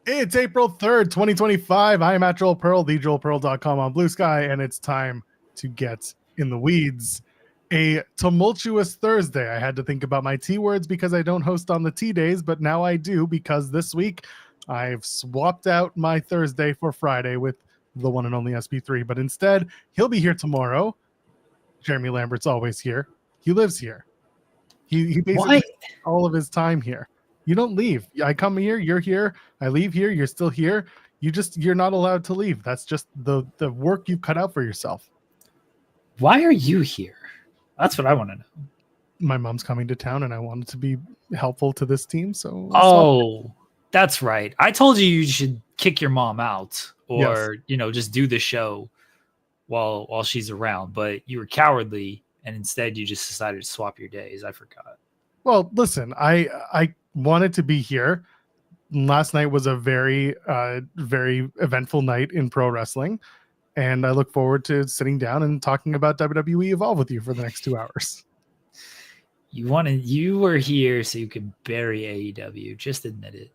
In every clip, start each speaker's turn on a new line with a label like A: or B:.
A: It's April 3rd, 2025. I am at Joel Pearl, thejoelpearl.com on Blue Sky, and it's time to get in the weeds. A tumultuous Thursday. I had to think about my T words because I don't host on the T days, but now I do because this week I've swapped out my Thursday for Friday with the one and only SP3. But instead, he'll be here tomorrow. Jeremy Lambert's always here. He lives here. He basically all of his time here. You don't leave. I come here, you're here. I leave here, you're still here. You're not allowed to leave. That's just the work you've cut out for yourself.
B: Why are you here? That's what I want to know.
A: My mom's coming to town and I wanted to be helpful to this team.
B: So that's right. I told you should kick your mom out or just do the show while she's around, but you were cowardly and instead you just decided to swap your days. I forgot.
A: Well, listen, I wanted to be here. Last night was a very eventful night in pro wrestling, and I look forward to sitting down and talking about WWE Evolve with you for the next 2 hours.
B: You were here so you could bury AEW. Just admit it.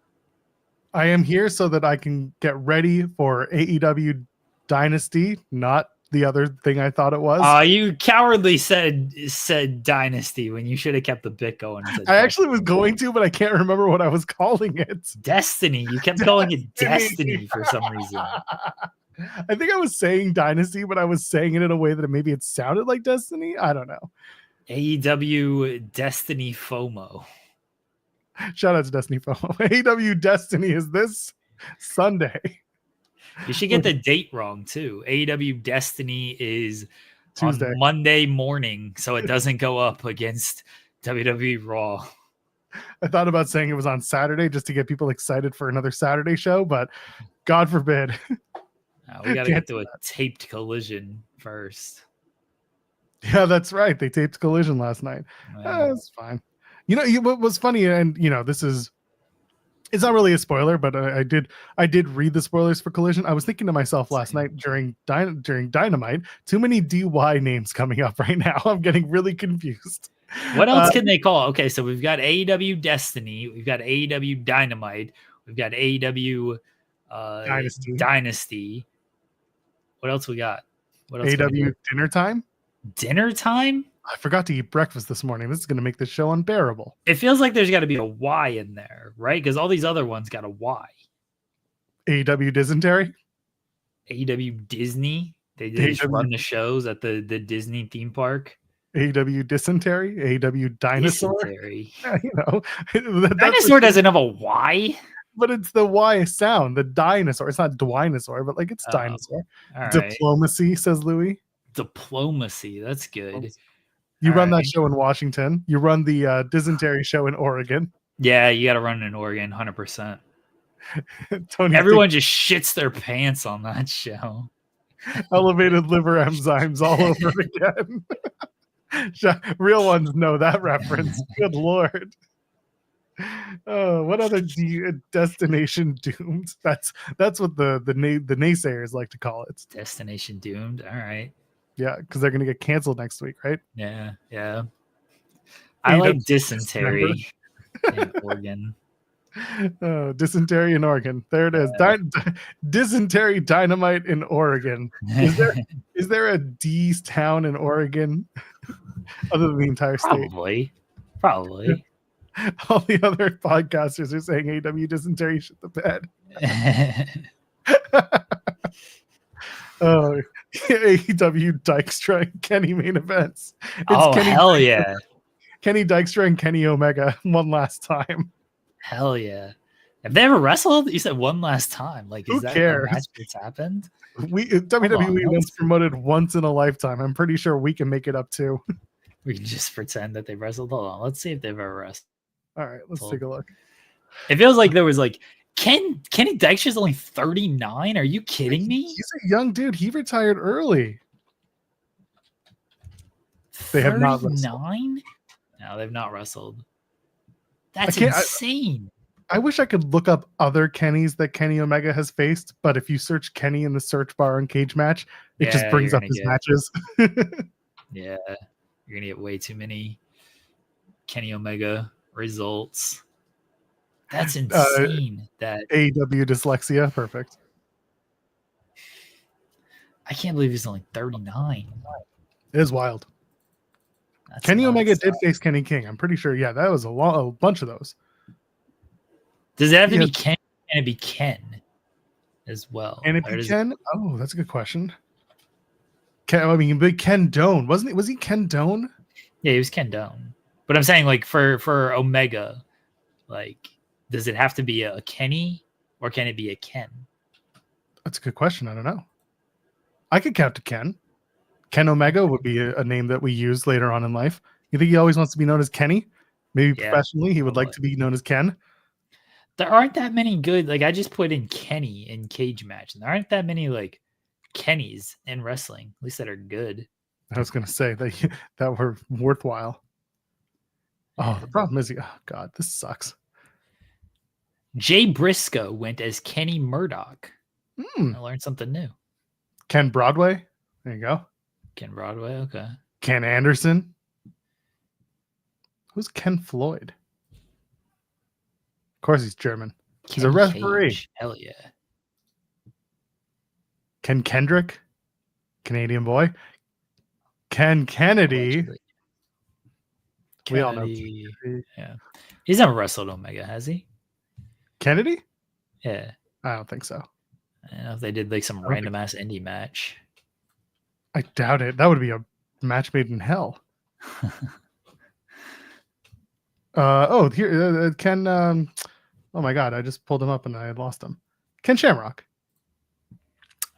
A: I am here so that I can get ready for AEW Dynasty, not the other thing I thought it was.
B: You cowardly said Dynasty when you should have kept the bit going.
A: I actually was going to, but I can't remember what I was calling it.
B: Destiny. You kept calling it Destiny for some reason.
A: I think I was saying Dynasty, but I was saying it in a way that maybe it sounded like Destiny. I don't know.
B: AEW Destiny FOMO.
A: Shout out to Destiny FOMO. AEW Destiny is this Sunday.
B: You should get the date wrong too. AEW Destiny is
A: Tuesday.
B: On Monday morning, so it doesn't go up against WWE Raw.
A: I thought about saying it was on Saturday just to get people excited for another Saturday show, but God forbid.
B: We got to get to a taped Collision first.
A: Yeah, that's right. They taped Collision last night. That's fine. What was funny, and it's not really a spoiler, but I did read the spoilers for Collision. I was thinking to myself last night during Dynamite, too many DY names coming up right now. I'm getting really confused.
B: What else can they call? Okay, so we've got AEW Destiny, we've got AEW Dynamite, we've got AEW Dynasty. What else we got? What else?
A: AEW Dinner Time?
B: Dinner Time?
A: I forgot to eat breakfast this morning. This is going to make this show unbearable.
B: It feels like there's got to be a Y in there, right? Because all these other ones got a Y.
A: AEW Dysentery?
B: AEW Disney? They just run the shows at the Disney theme park.
A: AEW Dysentery? AEW Dinosaur?
B: Dysentery.
A: Dinosaur
B: doesn't have a Y?
A: But it's the Y sound, the dinosaur. It's not dinosaur, but it's dinosaur.
B: Right.
A: Diplomacy, says Louis.
B: Diplomacy. That's good.
A: You run that show in Washington. You run the Dysentery show in Oregon.
B: Yeah, you got to run in Oregon, 100%.
A: Tony,
B: everyone just shits their pants on that show.
A: Elevated liver enzymes all over again. Real ones know that reference. Good Lord. Oh, what other Destination Doomed? That's what the naysayers like to call it.
B: Destination Doomed. All right.
A: Yeah, because they're going to get canceled next week, right?
B: Yeah. I like Dysentery in Oregon.
A: Oh, Dysentery in Oregon. There it is. Dysentery Dynamite in Oregon. Is there a D's town in Oregon other than the entire state?
B: Probably.
A: All the other podcasters are saying AEW Dysentery shit the bed. Oh, AEW Dykstra and Kenny main events.
B: Hell yeah.
A: Kenny Dykstra and Kenny Omega one last time.
B: Hell yeah. Have they ever wrestled? You said one last time.
A: Who cares?
B: A match that's happened?
A: WWE once promoted once in a lifetime. I'm pretty sure we can make it up too.
B: We can just pretend that they wrestled. Hold on. Let's see if they've ever wrestled.
A: All right, let's take a look.
B: It feels like there was Kenny Dykstra's only 39. Are you kidding me?
A: He's a young dude. He retired early. They have not wrestled.
B: No, they've not wrestled. That's insane.
A: I wish I could look up other Kennys that Kenny Omega has faced, but if you search Kenny in the search bar on Cage Match, it just brings up his matches.
B: Yeah, you're gonna get way too many Kenny Omega results. That's insane. That
A: AEW dyslexia, perfect.
B: I can't believe he's only 39.
A: It is wild.
B: That's
A: Kenny
B: nuts.
A: Omega did face Kenny King. I'm pretty sure. Yeah, that was a bunch of those.
B: Does it have to be Ken? Can it be Ken as well?
A: And it be Ken? Oh, that's a good question. Big Ken Doan, wasn't he? Was he Ken Doan?
B: Yeah, he was Ken Doan. But I'm saying, like, for Omega, like, does it have to be a Kenny or can it be a Ken?
A: That's a good question. I don't know. I could count to Ken. Ken Omega would be a name that we use later on in life. You think he always wants to be known as Kenny? Maybe professionally, he would like to be known as Ken.
B: There aren't that many good. Like, I just put in Kenny in cage match, and there aren't that many like Kennys in wrestling, at least that are good.
A: I was going to say that were worthwhile. Oh, the problem is, oh God, this sucks.
B: Jay Briscoe went as Kenny Murdoch. I learned something new.
A: Ken Broadway. There you go.
B: Ken Broadway. Okay.
A: Ken Anderson. Who's Ken Floyd? Of course, he's German. He's a referee.
B: Cage. Hell yeah.
A: Ken Kendrick. Canadian boy. Ken Kennedy. We all know.
B: Yeah. He's never wrestled Omega, has he?
A: Kennedy?
B: Yeah.
A: I don't think so.
B: I don't know if they did like some random ass indie match.
A: I doubt it. That would be a match made in hell. Here Ken. Oh my God! I just pulled him up and I had lost him. Ken Shamrock.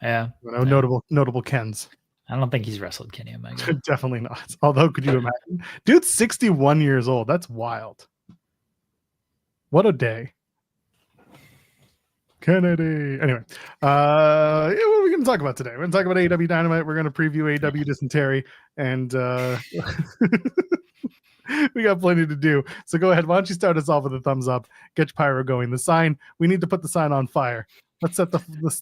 B: Yeah.
A: Notable Kens.
B: I don't think he's wrestled Kenny Omega.
A: Definitely not. Although, could you imagine? Dude's 61 years old. That's wild. What a day. Kennedy. Anyway, what are we going to talk about today? We're going to talk about AEW Dynamite. We're going to preview AEW Dysentery, and we got plenty to do. So go ahead. Why don't you start us off with a thumbs up? Get your pyro going. The sign. We need to put the sign on fire. Let's set the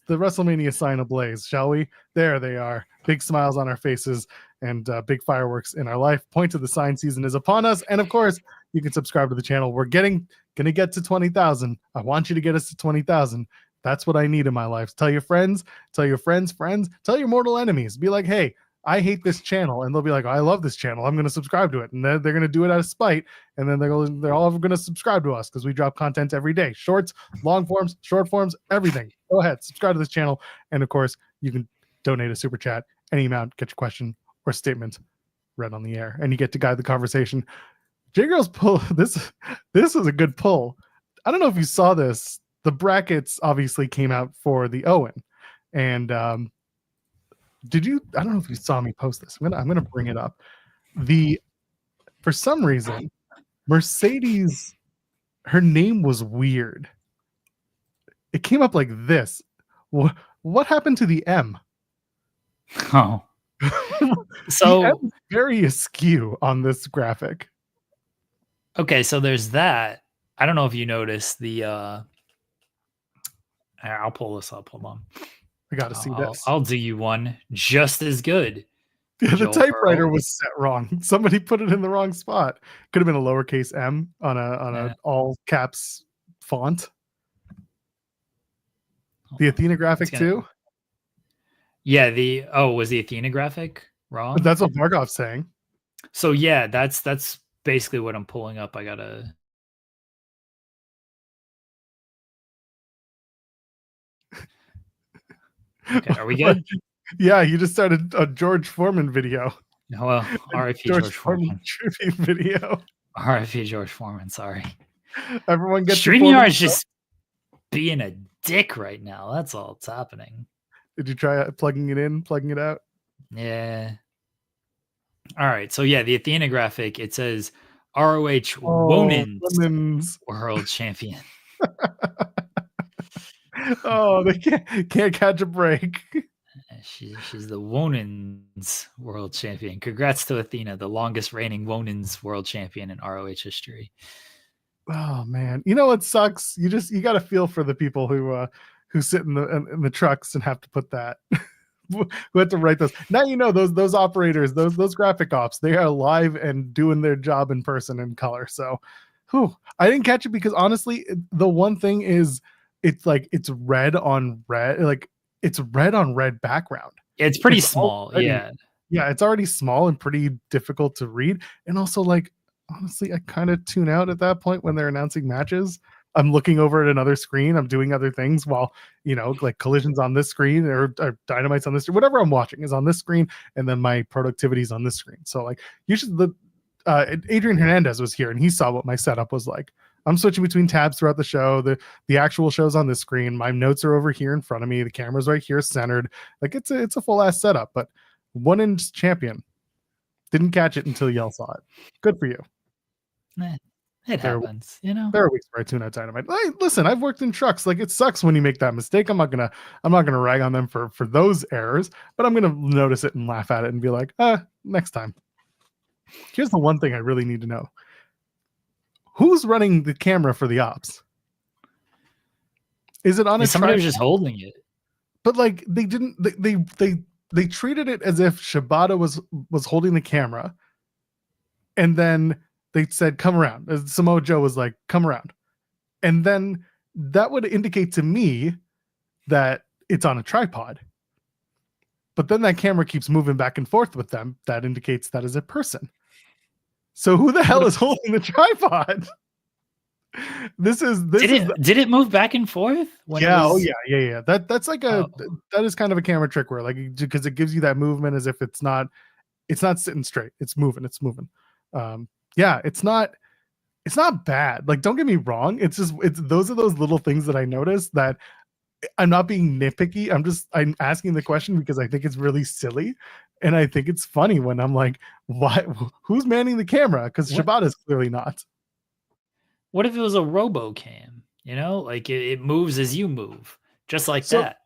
A: WrestleMania sign ablaze, shall we? There they are. Big smiles on our faces and big fireworks in our life. Point to the sign season is upon us. And of course, you can subscribe to the channel. We're going to get to 20,000. I want you to get us to 20,000. That's what I need in my life. Tell your friends, tell your friends, tell your mortal enemies. Be like, hey, I hate this channel. And they'll be like, I love this channel. I'm going to subscribe to it. And they're going to do it out of spite. And then they're all going to subscribe to us because we drop content every day. Shorts, long forms, short forms, everything. Go ahead, subscribe to this channel. And of course, you can donate a super chat, any amount, get your question or statement read on the air. And you get to guide the conversation. J-Girl's pull, this is a good pull. I don't know if you saw this. The brackets obviously came out for the Owen. And I don't know if you saw me post this. I'm gonna bring it up. For some reason, Mercedes, her name was weird. It came up like this. What happened to the M?
B: Oh. So
A: the M is very askew on this graphic.
B: Okay, so there's that. I don't know if you noticed the I'll pull this up. Hold on.
A: I got to see this.
B: I'll do you one just as good.
A: Yeah, the typewriter was set wrong. Somebody put it in the wrong spot. Could have been a lowercase m on a all caps font. The Athena graphic too?
B: Yeah, was the Athena graphic wrong?
A: But that's what Margov's saying.
B: So yeah, that's basically what I'm pulling up. I gotta. Okay, are we good?
A: Yeah, you just started a George Foreman video.
B: Well, RIP George Foreman
A: tribute video.
B: RIP George Foreman. Sorry.
A: Everyone gets
B: StreamYard is just being a dick right now. That's all that's happening.
A: Did you try plugging it in, plugging it out?
B: Yeah. All right. So yeah, the Athena graphic, it says ROH Women's World Champion.
A: Oh, they can't catch a break.
B: She's the Women's World Champion. Congrats to Athena, the longest reigning Women's World Champion in ROH history.
A: Oh man, you know what sucks? You got to feel for the people who sit in the trucks and have to put that. Who had to write those? Now you know those operators, those graphic ops. They are live and doing their job in person in color. So I didn't catch it because honestly, the one thing is it's red on red, like it's red on red background.
B: It's pretty small.
A: Yeah, it's already small and pretty difficult to read. And also, like, honestly, I kind of tune out at that point when they're announcing matches. I'm looking over at another screen. I'm doing other things while, like Collision's on this screen or Dynamite's on this, whatever I'm watching is on this screen. And then my productivity is on this screen. So like usually Adrian Hernandez was here and he saw what my setup was like. I'm switching between tabs throughout the show. The actual show's on this screen. My notes are over here in front of me. The camera's right here centered. Like it's a full ass setup, but one inch champion didn't catch it until y'all saw it. Good for you.
B: It happens,
A: There are weeks where I tune out Dynamite. Hey, listen, I've worked in trucks. Like it sucks when you make that mistake. I'm not gonna rag on them for those errors, but I'm gonna notice it and laugh at it and be like, next time. Here's the one thing I really need to know. Who's running the camera for the ops? Is it on
B: somebody was just holding it?
A: But like they didn't. They treated it as if Shibata was holding the camera, and then they said, "Come around." As Samoa Joe was like, "Come around," and then that would indicate to me that it's on a tripod. But then that camera keeps moving back and forth with them. That indicates that is a person. So who the hell is holding the tripod?
B: Did it move back and forth?
A: Yeah. That's like that is kind of a camera trick where like, because it gives you that movement as if it's not sitting straight. It's moving. It's not bad. Like, don't get me wrong. It's those are those little things that I noticed that I'm not being nitpicky. I'm asking the question because I think it's really silly. And I think it's funny when I'm like, why? Who's manning the camera? Because Shibata's clearly not.
B: What if it was a RoboCam? Like it moves as you move, just like that.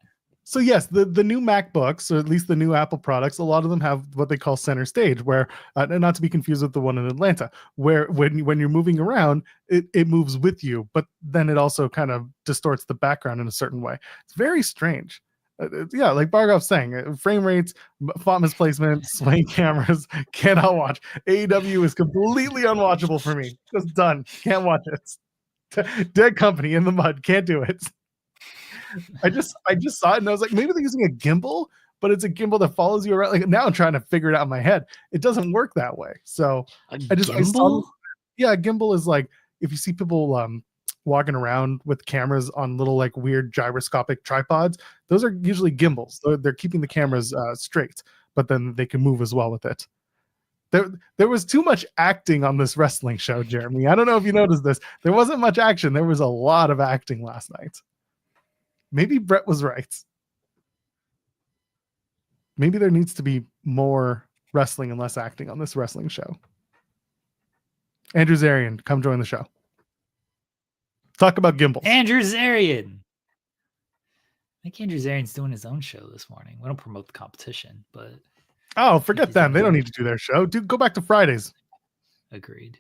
A: So yes, the new MacBooks, or at least the new Apple products, a lot of them have what they call center stage, where not to be confused with the one in Atlanta, where when you're moving around, it moves with you, but then it also kind of distorts the background in a certain way. It's very strange. Like Bargov's saying, frame rates, font misplacement, swaying cameras, cannot watch. AEW is completely unwatchable for me. Just done. Can't watch it. Dead company in the mud. Can't do it. I just saw it and I was like, maybe they're using a gimbal, but it's a gimbal that follows you around. Like now I'm trying to figure it out in my head. It doesn't work that way. So
B: gimbal?
A: A gimbal is like if you see people walking around with cameras on little like weird gyroscopic tripods, those are usually gimbals. They're keeping the cameras straight, but then they can move as well with it. There was too much acting on this wrestling show, Jeremy. I don't know if you noticed this. There wasn't much action. There was a lot of acting last night. Maybe Brett was right. Maybe there needs to be more wrestling and less acting on this wrestling show. Andrew Zarian, come join the show. Talk about gimbals.
B: Andrew Zarian. I think Andrew Zarian's doing his own show this morning. We don't promote the competition, but
A: forget them. They don't need to do their show. Dude, go back to Fridays.
B: Agreed.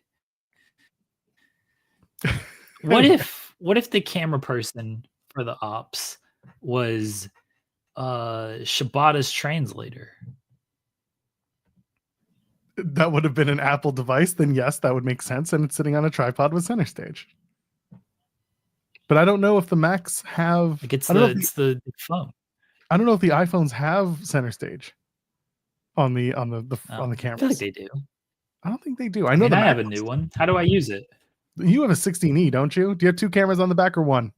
B: What if the camera person for the ops was Shibata's translator?
A: That would have been an Apple device. Then yes, that would make sense. And it's sitting on a tripod with center stage. But I don't know if the Macs have.
B: Like it's the phone.
A: I don't know if the iPhones have center stage on the cameras.
B: I feel like they do.
A: I don't think they do. I know
B: I have a new one. How do I use it?
A: You have a 16E, don't you? Do you have two cameras on the back or one?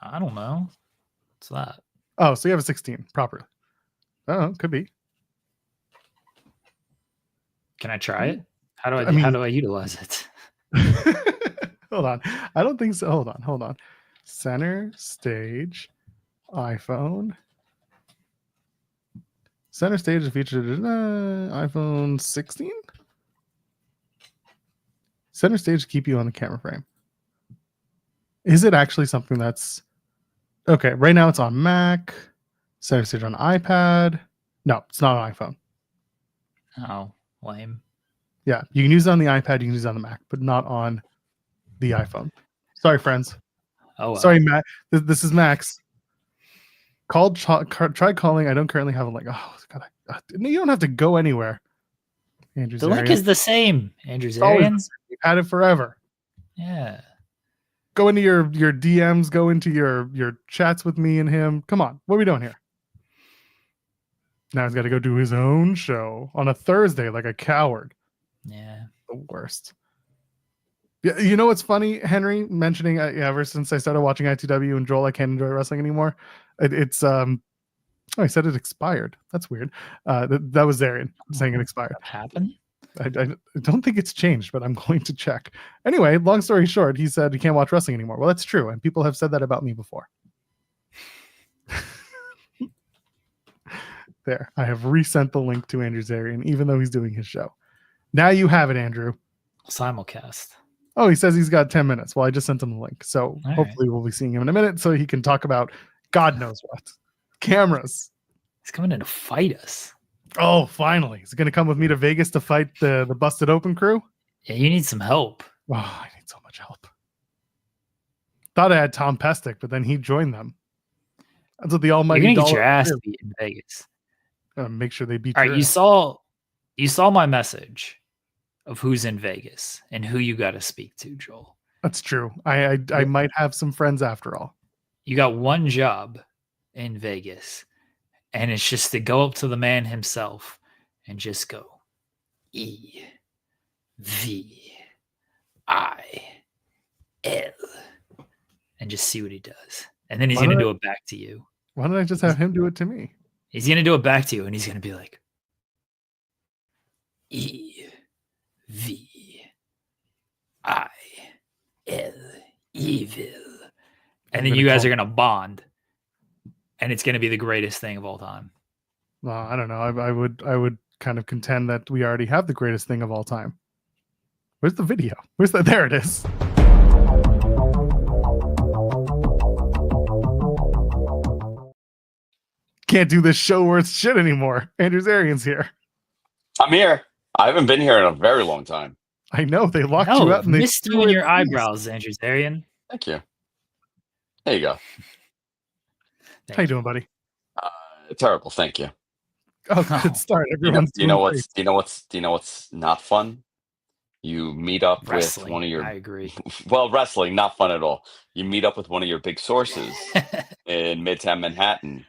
B: I don't know. What's that?
A: Oh, so you have a 16 properly. Oh, could be.
B: Can I try it? How do I utilize it?
A: Hold on. I don't think so. Hold on. Center stage, iPhone. Center stage is featured in iPhone 16. Center stage to keep you on the camera frame. Is it actually something that's okay? Right now it's on Mac. Center stage on iPad. No, it's not on iPhone.
B: Oh, lame.
A: Yeah, you can use it on the iPad. You can use it on the Mac, but not on the iPhone. Sorry, friends.
B: Oh, well.
A: Sorry, Matt. This is Max. Try calling. I don't currently have a link. Oh God, you don't have to go anywhere. Andrew
B: the
A: Zarian.
B: link is the same. Andrew Zarian.
A: We've had it forever.
B: Yeah.
A: Go into your DMs, go into your chats with me and him. Come on, what are we doing here? Now he's got to go do his own show on a Thursday like a coward.
B: Yeah.
A: The worst. Yeah, you know what's funny, Henry, mentioning ever since I started watching ITW and Joel, I can't enjoy wrestling anymore. It's I said it expired. That's weird. That was Zarian saying it expired.
B: What happened?
A: I don't think it's changed, but I'm going to check. Anyway, long story short, he said he can't watch wrestling anymore. Well, that's true, and people have said that about me before. There, I have resent the link to Andrew Zarian, even though he's doing his show. Now you have it, Andrew.
B: Simulcast.
A: Oh, he says he's got 10 minutes. Well, I just sent him the link. So
B: All
A: hopefully we'll be seeing him in a minute so he can talk about God knows what. Cameras.
B: He's coming in to fight us.
A: Oh, finally. He's going to come with me to Vegas to fight the Busted Open crew?
B: Yeah, you need some help.
A: Oh, I need so much help. Thought I had Tom Pestic, but then he joined them. That's what the almighty
B: You're gonna get
A: dollar
B: your ass
A: do.
B: beat in Vegas.
A: Make sure they beat
B: All
A: your
B: right,
A: ass.
B: you saw my message of who's in Vegas and who you got to speak to, Joel.
A: That's true. I might have some friends after all.
B: You got one job in Vegas, and it's just to go up to the man himself and just go EVIL, and just see what he does. And then he's going to do it back to you.
A: Why don't I just have him do it to me?
B: He's going to do it back to you, and he's going to be like, evil. And then you guys are going to bond, and it's going to be the greatest thing of all time.
A: Well, I don't know. I would kind of contend that we already have the greatest thing of all time. Where's the video? Where's that? There it is. Can't do this show worth shit anymore. Andrew Zarian's here.
C: I'm here. I haven't been here in a very long time.
A: I know they locked you out. And they
B: missed you in your eyebrows, Andrew Zarian.
C: Thank you. There you go.
A: How you doing, buddy?
C: Terrible. Thank you.
A: Oh, good start. Everyone's
C: do you know what's not fun? You meet up
B: wrestling,
C: with one of your.
B: I agree.
C: Well, wrestling, not fun at all. You meet up with one of your big sources in Midtown Manhattan,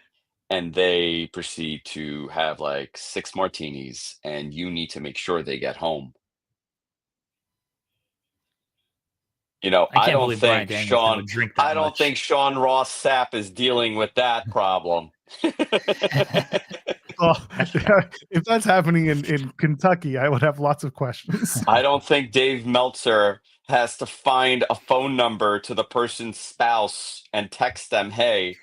C: and they proceed to have like 6 martinis, and you need to make sure they get home. You know, I don't think Sean Ross Sapp is dealing with that problem.
A: Oh, if that's happening in Kentucky, I would have lots of questions.
C: I don't think Dave Meltzer has to find a phone number to the person's spouse and text them, hey,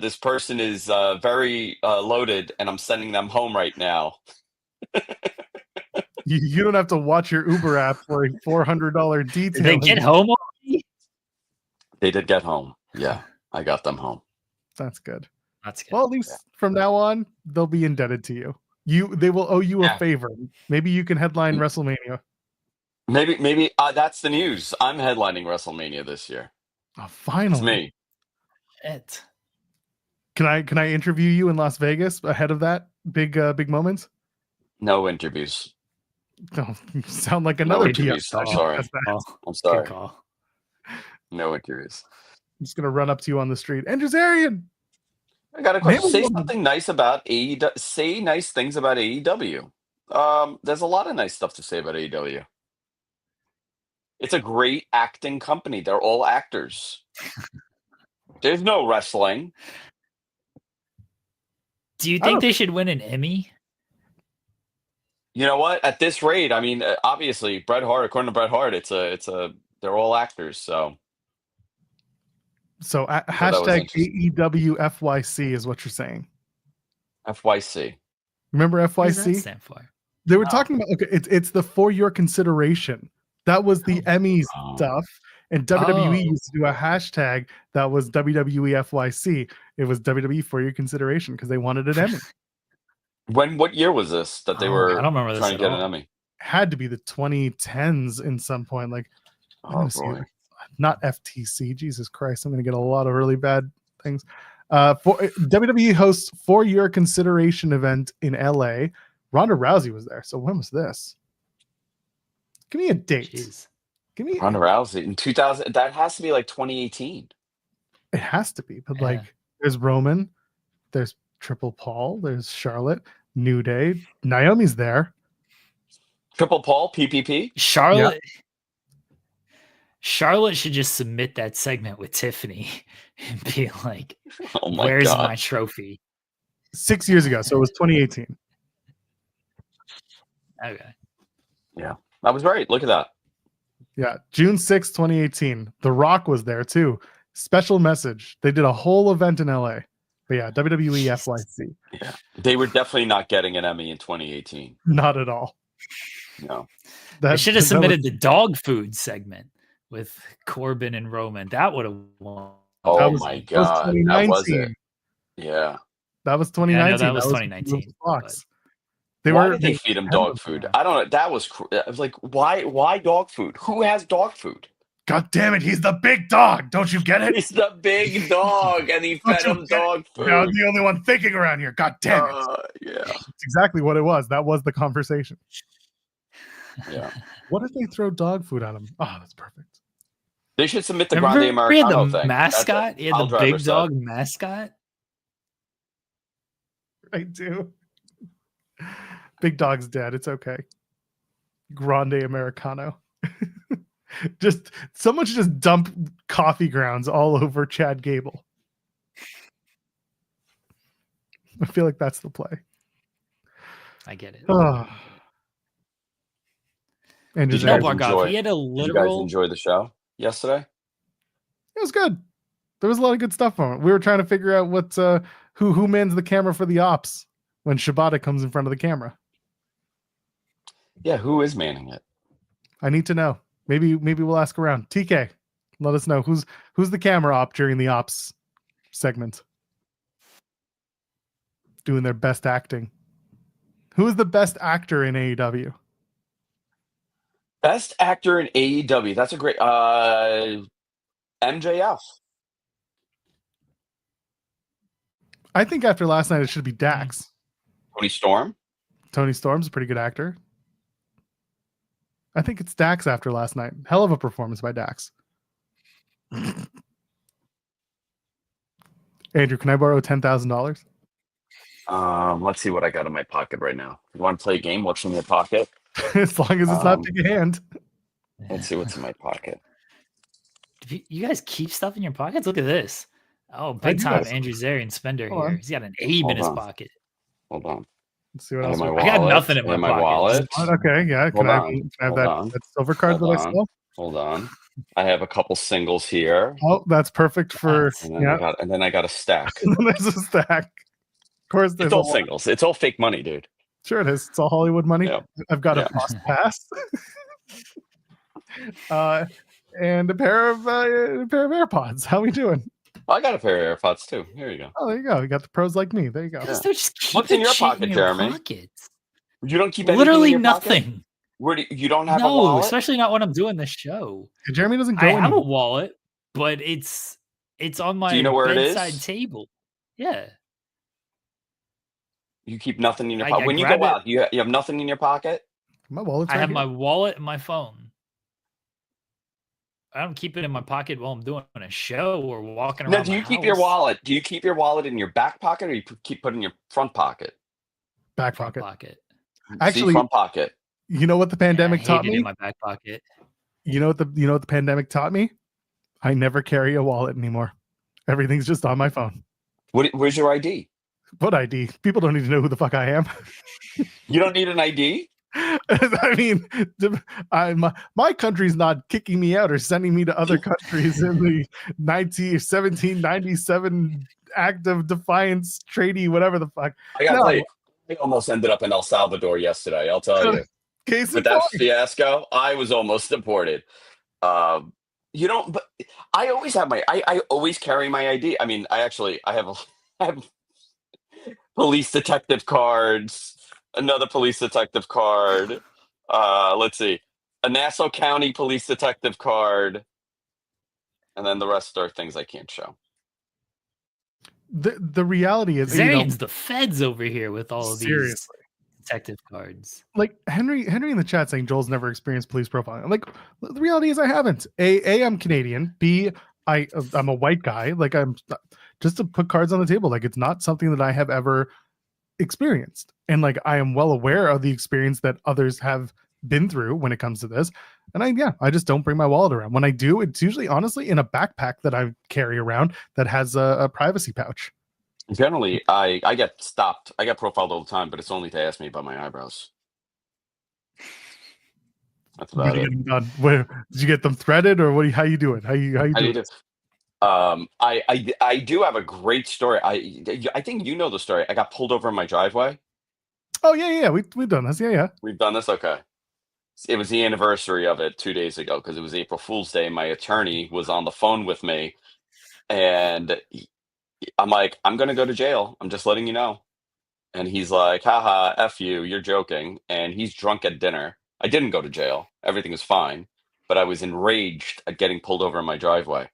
C: this person is very loaded and I'm sending them home right now.
A: You don't have to watch your Uber app for a $400 detail.
B: Did they get home already?
C: They did get home. Yeah, I got them home.
A: That's good.
B: That's good.
A: Well, at least from now on, they'll be indebted to you. They will owe you a favor. Maybe you can headline WrestleMania.
C: Maybe that's the news. I'm headlining WrestleMania this year.
A: Oh, finally.
C: It's
A: Can
C: me.
A: I interview you in Las Vegas ahead of that big moments?
C: No interviews.
A: No, you sound like another
C: interviews. I'm sorry. I'm sorry.
B: Good call.
C: No interviews.
A: I'm just gonna run up to you on the street. Andrew Zarian.
C: I got a question. Say something nice about AEW. Say nice things about AEW. There's a lot of nice stuff to say about AEW. It's a great acting company. They're all actors. There's no wrestling.
B: Do you think they should win an Emmy?
C: You know what? At this rate, I mean, obviously, Bret Hart. According to Bret Hart, they're all actors. So
A: hashtag AEW FYC is what you're saying.
C: FYC.
A: Remember FYC?
B: What does that stand for?
A: They were talking about it's the for your consideration. That was the Emmy stuff. And WWE used to do a hashtag that was WWE FYC. It was WWE for your consideration because they wanted an Emmy.
C: What year was this that they were
B: I don't remember
C: trying to get an Emmy?
A: Had to be the 2010s in some point. Like, not FTC. Jesus Christ, I'm going to get a lot of really bad things. For WWE hosts For Your Consideration event in LA. Ronda Rousey was there. So when was this? Give me a date.
B: Jeez.
A: Give me
C: Ronda Rousey in 2000. That has to be like 2018.
A: It has to be, but
B: Yeah.
A: like, there's Roman, there's Triple Paul, there's Charlotte, New Day, Naomi's there.
C: Triple Paul, PPP.
B: Charlotte should just submit that segment with Tiffany and be like,
C: Oh my
B: "Where's
C: God.
B: my trophy?"
A: 6 years ago, so it was 2018.
B: Okay.
C: Yeah, I was right. Look at that.
A: Yeah, June 6th, 2018. The Rock was there too. Special message. They did a whole event in LA. But yeah, WWE FYC.
C: Yeah, they were definitely not getting an Emmy in 2018.
A: Not at all.
C: No.
B: They should have submitted the dog food segment with Corbin and Roman. That would have won.
C: Oh my God, that was it. Yeah,
A: that was 2019.
B: Yeah, that was 2019.
A: Fox.
C: Why did they feed him dog food? I don't know. That was I was like, why dog food? Who has dog food?
A: God damn it, he's the big dog. Don't you get it?
C: He's the big dog, and he fed him dog food.
A: I was the only one thinking around here. God damn it.
C: Yeah.
A: That's exactly what it was. That was the conversation.
C: Yeah.
A: What if they throw dog food at him? Oh, that's perfect.
C: They should submit the Grande Americano
B: thing.
C: thing.
B: Mascot? He had the big dog mascot?
A: I do. Big dog's dead. It's okay. Grande Americano. Someone should just dump coffee grounds all over Chad Gable. I feel like that's the play.
B: I get it.
C: And
B: he had a literal.
C: Did you guys enjoy the show yesterday?
A: It was good. There was a lot of good stuff on it. We were trying to figure out what who mans the camera for the ops when Shibata comes in front of the camera.
C: Yeah, who is manning it?
A: I need to know. Maybe we'll ask around. TK, let us know who's the camera op during the ops segment. Doing their best acting. Who is the best actor in AEW?
C: Best actor in AEW. That's a great MJF.
A: I think after last night it should be Dax.
C: Tony Storm.
A: Tony Storm's a pretty good actor. I think it's Dax after last night. Hell of a performance by Dax. Andrew, can I borrow $10,000?
C: Let's see what I got in my pocket right now. You want to play a game? What's in your pocket?
A: As long as it's not big hand.
C: Let's see what's in my pocket.
B: You guys keep stuff in your pockets? Look at this. Oh, big time Andrew Zarian spender here. He's got an Abe in his pocket.
C: Hold on.
A: Let's see what else.
B: I got nothing in my
C: wallet.
A: Okay, yeah. Can I have that silver card that I stole?
C: Hold on. I have a couple singles here.
A: Oh, that's perfect for.
C: And then I got a stack.
A: There's a stack. Of course,
C: it's all singles. It's all fake money, dude.
A: Sure it is. It's all Hollywood money.
C: Yeah.
A: I've got a pass. And a pair of AirPods. How we doing?
C: I got a pair of AirPods too. Here you go.
A: Oh, there you go. You got the pros like me. There you go.
B: Yeah.
C: What's in your pocket, Jeremy? You don't keep
B: literally
C: in your
B: nothing.
C: Pocket? Where you don't have a wallet?
B: Especially not when I'm doing the show.
A: Jeremy doesn't go.
B: I have a wallet, but it's on my bedside table. Yeah.
C: You keep nothing in your pocket. When you go out, you have nothing in your pocket?
A: My wallet's
B: I have my wallet and my phone. I don't keep it in my pocket while I'm doing a show or walking around.
C: Now, do you keep your wallet? Do you keep your wallet in your back pocket, or you keep it in your front pocket?
A: Back pocket.
C: Actually, front pocket.
A: You know what the pandemic taught me?
B: In my back pocket.
A: You know what the pandemic taught me? I never carry a wallet anymore. Everything's just on my phone.
C: Where's your ID?
A: What ID? People don't need to know who the fuck I am.
C: You don't need an ID?
A: I mean, my country's not kicking me out or sending me to other countries in the 1797 Act of Defiance Treaty, whatever the fuck.
C: I gotta tell you, I almost ended up in El Salvador yesterday. I'll tell you. With that fiasco, I was almost deported. But I always have I always carry my ID. I mean, I have police detective cards. Another police detective card. Let's see. A Nassau County police detective card. And then the rest are things I can't show.
A: The reality is
B: Zarian's the feds over here with all of these detective cards.
A: Like Henry in the chat saying Joel's never experienced police profiling. I'm like, the reality is I haven't. A, I'm Canadian. B, I'm a white guy. Like, I'm just to put cards on the table. Like, it's not something that I have ever experienced, and like I am well aware of the experience that others have been through when it comes to this. And I just don't bring my wallet around. When I do, it's usually honestly in a backpack that I carry around that has a privacy pouch.
C: Generally, I get stopped. I get profiled all the time, but it's only to ask me about my eyebrows. That's
A: When
C: about
A: you
C: it.
A: get them done, where did you get them threaded, or how you do it? How you do it?
C: I do have a great story. I think you know the story. I got pulled over in my driveway.
A: Oh yeah. We've done this. Yeah.
C: We've done this. Okay. It was the anniversary of it 2 days ago because it was April Fool's Day. My attorney was on the phone with me, and I'm like, I'm gonna go to jail. I'm just letting you know. And he's like, haha, F you, you're joking. And he's drunk at dinner. I didn't go to jail. Everything is fine. But I was enraged at getting pulled over in my driveway.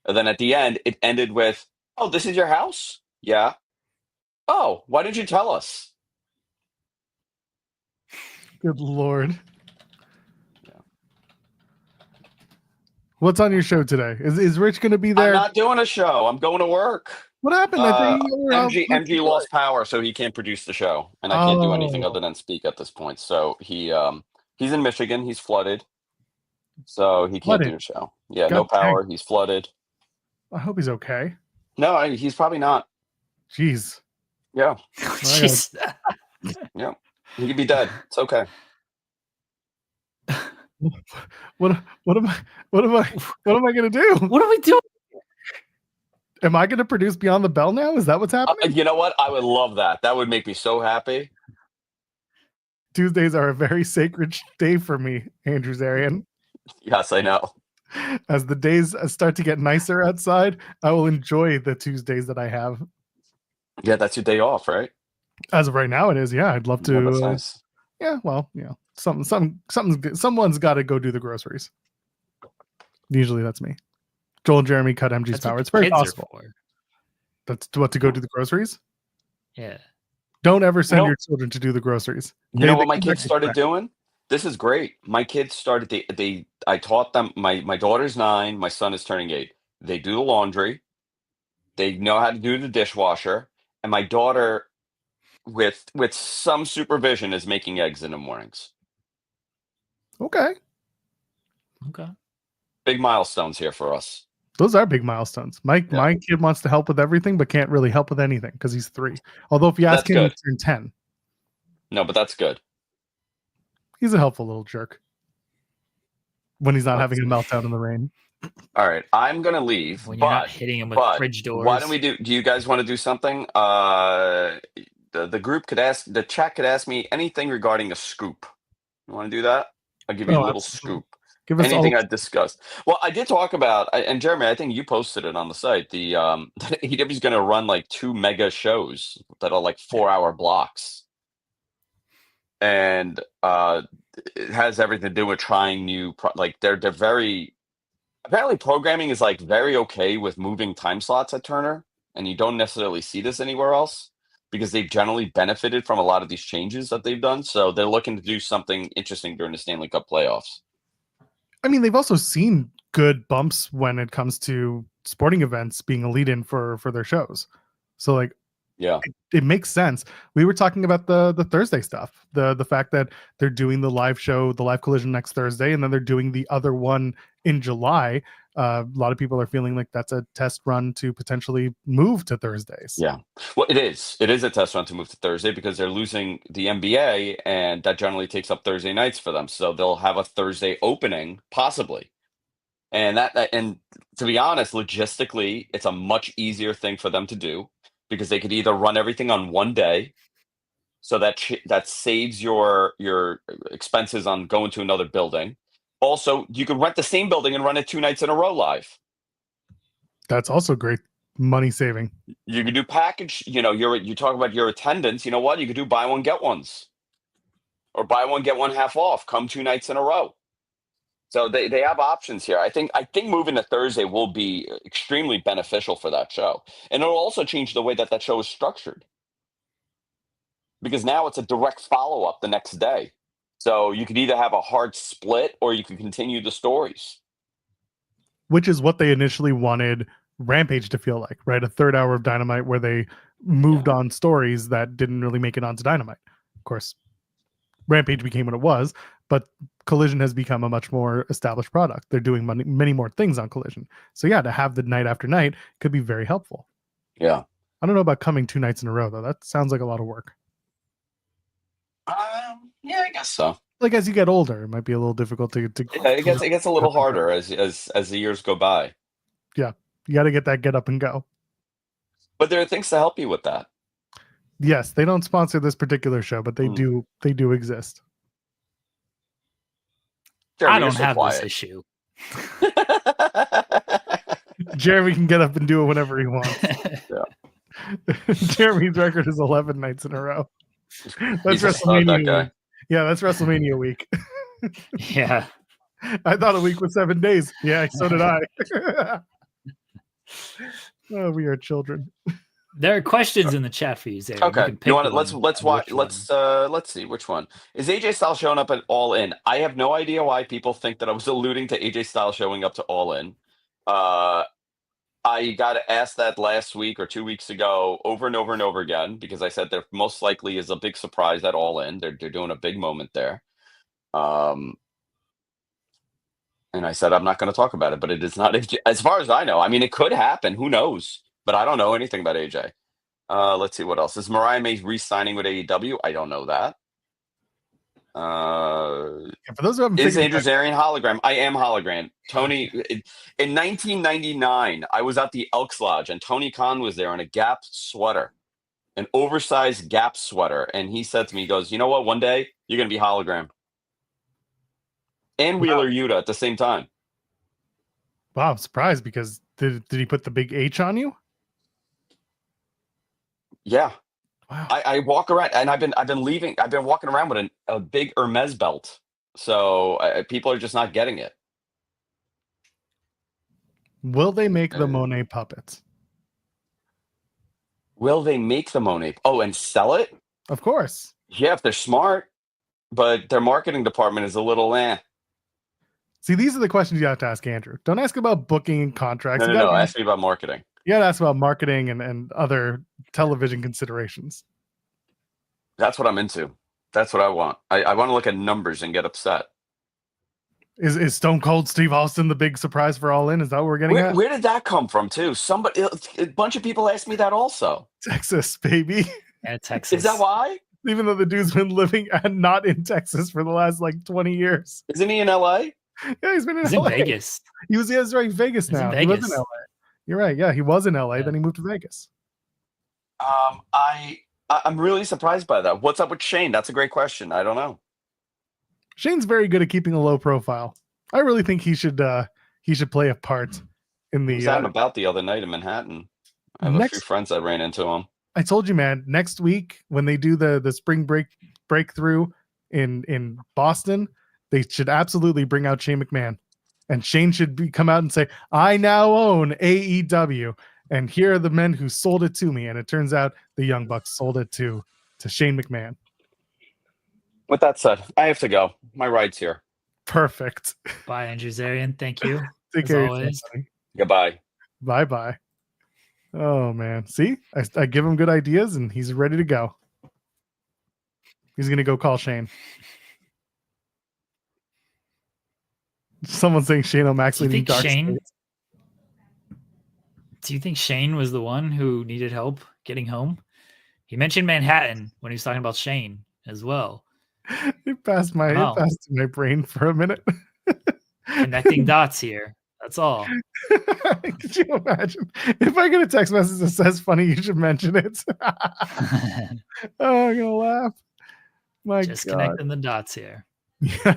C: And then at the end, it ended with, oh, this is your house? Yeah. Oh, why didn't you tell us?
A: Good Lord.
C: Yeah.
A: What's on your show today? Is Rich going to be there?
C: I'm not doing a show. I'm going to work.
A: What happened? I think
C: MG lost power, so he can't produce the show, and I can't do anything other than speak at this point. So he's in Michigan. He's flooded, so he can't do the show. Yeah,
A: God
C: no power.
A: dang.
C: He's flooded.
A: I hope he's okay.
C: No, he's probably not.
A: Jeez.
C: Yeah.
B: Jeez.
C: Yeah. He could be dead. It's okay.
A: What am I gonna do?
B: What are we doing?
A: Am I gonna produce Beyond the Bell now? Is that what's happening?
C: You know what? I would love that. That would make me so happy.
A: Tuesdays are a very sacred day for me, Andrew Zarian.
C: Yes, I know.
A: As the days start to get nicer outside, I will enjoy the Tuesdays that I have.
C: Yeah, that's your day off, right?
A: As of right now, it is. Yeah, I'd love to.
C: Yeah, that's nice.
A: Yeah, well, someone's got to go do the groceries. Usually, that's me. Joel and Jeremy cut MG's power. It's very possible. That's what, to go do the groceries?
B: Yeah.
A: Don't ever send your children to do the groceries.
C: You know what my kids started doing? This is great. My kids started, I taught them, my daughter's 9, my son is turning 8. They do the laundry. They know how to do the dishwasher. And my daughter, with some supervision, is making eggs in the mornings.
A: Okay.
C: Big milestones here for us.
A: Those are big milestones. My kid wants to help with everything, but can't really help with anything because he's 3. Although if you ask him, he's turned 10.
C: No, but that's good.
A: He's a helpful little jerk when he's not having a meltdown in the rain.
C: All right, I'm gonna leave.
B: When you're not hitting him with fridge doors.
C: Why don't we do you guys want to do something? The group could ask, the chat could ask me anything regarding a scoop. You want to do that? I'll give you a little scoop. Give us anything I discussed. Well, I did talk about, and Jeremy, I think you posted it on the site. The AEW is going to run like 2 mega shows that are like 4-hour blocks, and it has everything to do with trying new. They're very, apparently programming is like very okay with moving time slots at Turner, and you don't necessarily see this anywhere else because they've generally benefited from a lot of these changes that they've done. So they're looking to do something interesting during the Stanley Cup playoffs.
A: I mean, they've also seen good bumps when it comes to sporting events being a lead-in for their shows. So, like,
C: yeah,
A: it makes sense. We were talking about the Thursday stuff, the fact that they're doing the live show, the Live Collision next Thursday, and then they're doing the other one in July. A lot of people are feeling like that's a test run to potentially move to Thursdays.
C: Yeah, well, it is. It is a test run to move to Thursday because they're losing the NBA, and that generally takes up Thursday nights for them. So they'll have a Thursday opening, possibly. And and to be honest, logistically, it's a much easier thing for them to do because they could either run everything on one day, so that saves your expenses on going to another building. Also, you could rent the same building and run it 2 nights in a row live.
A: That's also great money saving.
C: You could do package, you talk about your attendance. You know what? You could do buy one, get ones. Or buy one, get one half off. Come 2 nights in a row. So they have options here. I think moving to Thursday will be extremely beneficial for that show. And it'll also change the way that show is structured. because now it's a direct follow-up the next day. So you could either have a hard split or you can continue the stories.
A: Which is what they initially wanted Rampage to feel like, right? A third hour of Dynamite where they moved on stories that didn't really make it onto Dynamite. Of course, Rampage became what it was, but Collision has become a much more established product. They're doing many more things on Collision. So yeah, to have the night after night could be very helpful.
C: Yeah.
A: I don't know about coming 2 nights in a row, though. That sounds like a lot of work.
C: Yeah, I guess so.
A: Like, as you get older, it might be a little difficult to
C: Yeah, it gets a little harder as the years go by.
A: Yeah, you got to get that get up and go.
C: But there are things to help you with that.
A: Yes, they don't sponsor this particular show, but they do exist.
C: Jeremy,
B: I don't have
C: quiet.
B: this issue.
A: Jeremy can get up and do it whenever he wants. Jeremy's record is 11 nights in a row. That's WrestleMania. Yeah, that's WrestleMania week.
B: Yeah.
A: I thought a week was 7 days. Yeah, so did I. Oh, we are children.
B: There are questions in the chat for you, Zarian.
C: Okay, you want to let's watch. Let's see which one is AJ Styles showing up at All In. I have no idea why people think that I was alluding to AJ Styles showing up to All In. I got asked that last week or 2 weeks ago over and over and over again because I said there most likely is a big surprise at All In. They're doing a big moment there. And I said I'm not going to talk about it, but it is not as far as I know. I mean, it could happen. Who knows? But I don't know anything about AJ. Let's see what else. Is Mariah May re-signing with AEW? I don't know that.
A: For those who haven't
C: is Andrew Zarian hologram? I am hologram. Tony, in 1999, I was at the Elks Lodge and Tony Khan was there in a Gap sweater, an oversized Gap sweater. And he said to me, he goes, you know what? One day you're going to be hologram. And Wheeler Yuta at the same time.
A: Wow, I'm surprised because did he put the big H on you?
C: Yeah.
A: Wow.
C: I walk around and I've been walking around with a big Hermes belt. So people are just not getting it.
A: Will they make the Monet puppets?
C: Will they make the Monet? Oh, and sell it?
A: Of course.
C: Yeah, if they're smart. But their marketing department is a little
A: See, these are the questions you have to ask Andrew. Don't ask about booking and contracts.
C: No. Ask me about marketing.
A: You got to ask about marketing and other television considerations.
C: That's what I'm into. That's what I want. I want to look at numbers and get upset.
A: Is Stone Cold Steve Austin the big surprise for All In? Is that what we're getting at?
C: Where did that come from, too? A bunch of people asked me that also.
A: Texas, baby.
B: Yeah, Texas.
C: Is that why?
A: Even though the dude's been living and not in Texas for the last 20 years.
C: Isn't he in LA?
A: Yeah, he's been in
B: He's
A: LA.
B: in Vegas.
A: He was Vegas now.
B: He was in
A: LA. You're right. Yeah, he was in LA, then he moved to Vegas.
C: I'm really surprised by that. What's up with Shane? That's a great question. I don't know.
A: Shane's very good at keeping a low profile. I really think he should play a part in the.
C: I was out and about the other night in Manhattan. I have a few friends that ran into him.
A: I told you, man. Next week when they do the spring breakthrough in Boston, they should absolutely bring out Shane McMahon, and Shane should come out and say, "I now own AEW." And here are the men who sold it to me. And it turns out the Young Bucks sold it to Shane McMahon.
C: With that said, I have to go. My ride's here.
A: Perfect.
B: Bye, Andrew Zarian. Thank you.
A: Take care of yourself, buddy.
C: Goodbye.
A: Bye-bye. Oh, man. See? I give him good ideas, and he's ready to go. He's going to go call Shane. Someone's saying Shane O'Maxley needs dark space.
B: Do you think Shane was the one who needed help getting home? He mentioned Manhattan when he was talking about Shane as well.
A: It passed my brain for a minute.
B: Connecting dots here. That's all.
A: Could you imagine if I get a text message that says "funny, you should mention it"? Oh, I'm gonna laugh. My
B: Just
A: God.
B: Connecting the dots here.
A: Yeah,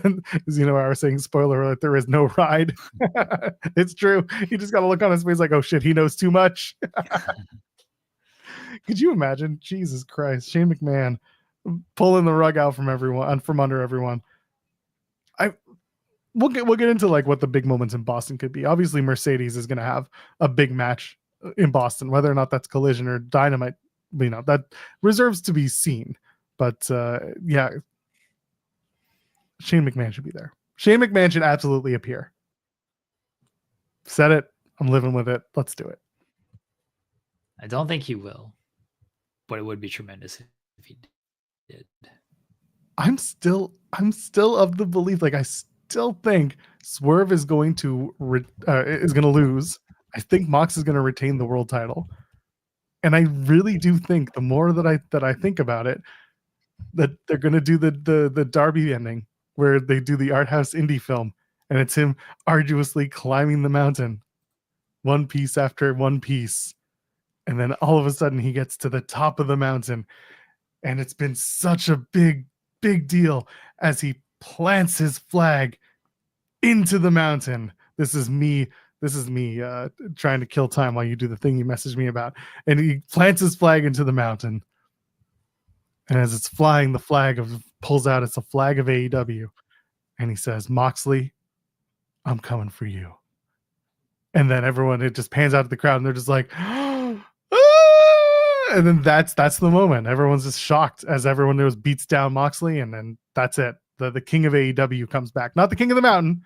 A: as you know, I was saying, spoiler alert, there is no ride. It's true. You just got to look on his face like, oh shit, he knows too much. Could you imagine? Jesus Christ, Shane McMahon pulling the rug out from under everyone. We'll get into what the big moments in Boston could be. Obviously, Mercedes is going to have a big match in Boston, whether or not that's Collision or Dynamite. That reserves to be seen. But yeah, Shane McMahon should be there. Shane McMahon should absolutely appear. Said it. I'm living with it. Let's do it.
B: I don't think he will, but it would be tremendous if he did.
A: I'm still of the belief, like I still think Swerve is going to lose. I think Mox is going to retain the world title, and I really do think the more that I think about it, that they're going to do the Darby ending where they do the art house indie film, and it's him arduously climbing the mountain, one piece after one piece, and then all of a sudden he gets to the top of the mountain, and it's been such a big deal as he plants his flag into the mountain. This is me trying to kill time while you do the thing you messaged me about. And he plants his flag into the mountain. And as it's flying, the flag pulls out. It's a flag of AEW. And he says, Moxley, I'm coming for you. And then it just pans out to the crowd and they're just like, ah! And then that's the moment. Everyone's just shocked as everyone knows beats down Moxley. And then that's it. The king of AEW comes back. Not the king of the mountain.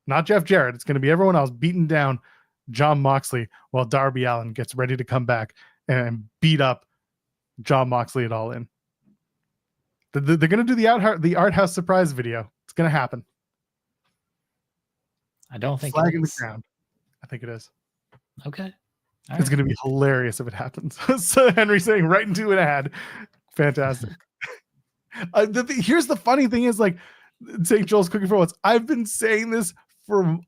A: Not Jeff Jarrett. It's going to be everyone else beating down Jon Moxley while Darby Allin gets ready to come back and beat up Jon Moxley at All In. They're going to do the art house surprise video. It's going to happen.
B: I don't think
A: flag in the ground. I think it is.
B: Okay.
A: It's going to be hilarious if it happens. So Henry saying right into an ad. Fantastic. Here's the funny thing is, like, St. Joel's cooking for once. I've been saying this for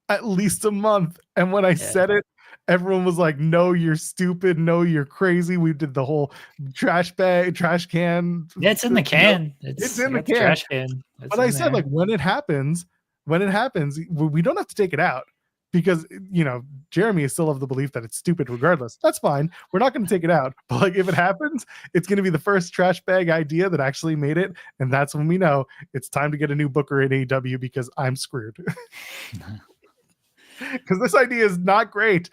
A: at least a month. And when I said it, everyone was like, no, you're stupid. No, you're crazy. We did the whole trash can.
B: Yeah, it's in the can.
A: It's in the can.
B: Trash can.
A: But I said, like, when it happens, we don't have to take it out. Because, Jeremy is still of the belief that it's stupid regardless. That's fine. We're not going to take it out. But, like, if it happens, it's going to be the first trash bag idea that actually made it. And that's when we know it's time to get a new booker in AEW because I'm screwed. Because this idea is not great,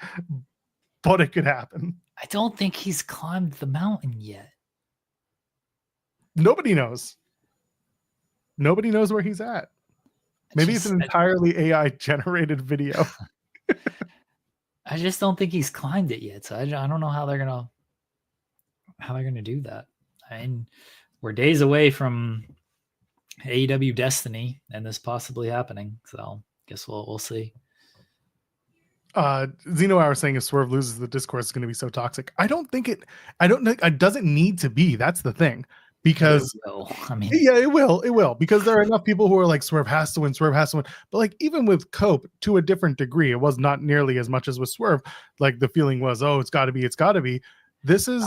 A: but it could happen.
B: I don't think he's climbed the mountain yet.
A: Nobody knows. Nobody knows where he's at. Maybe it's an entirely AI-generated video.
B: I just don't think he's climbed it yet. So I don't know how they're gonna do that. I mean, we're days away from AEW Destiny and this possibly happening. So guess we'll see.
A: Zeno Hour saying if Swerve loses, the discourse is going to be so toxic. I don't think it doesn't need to be. That's the thing. Because it will because there are enough people who are like Swerve has to win. But like even with Cope to a different degree, it was not nearly as much as with Swerve. Like the feeling was, oh, it's got to be. This is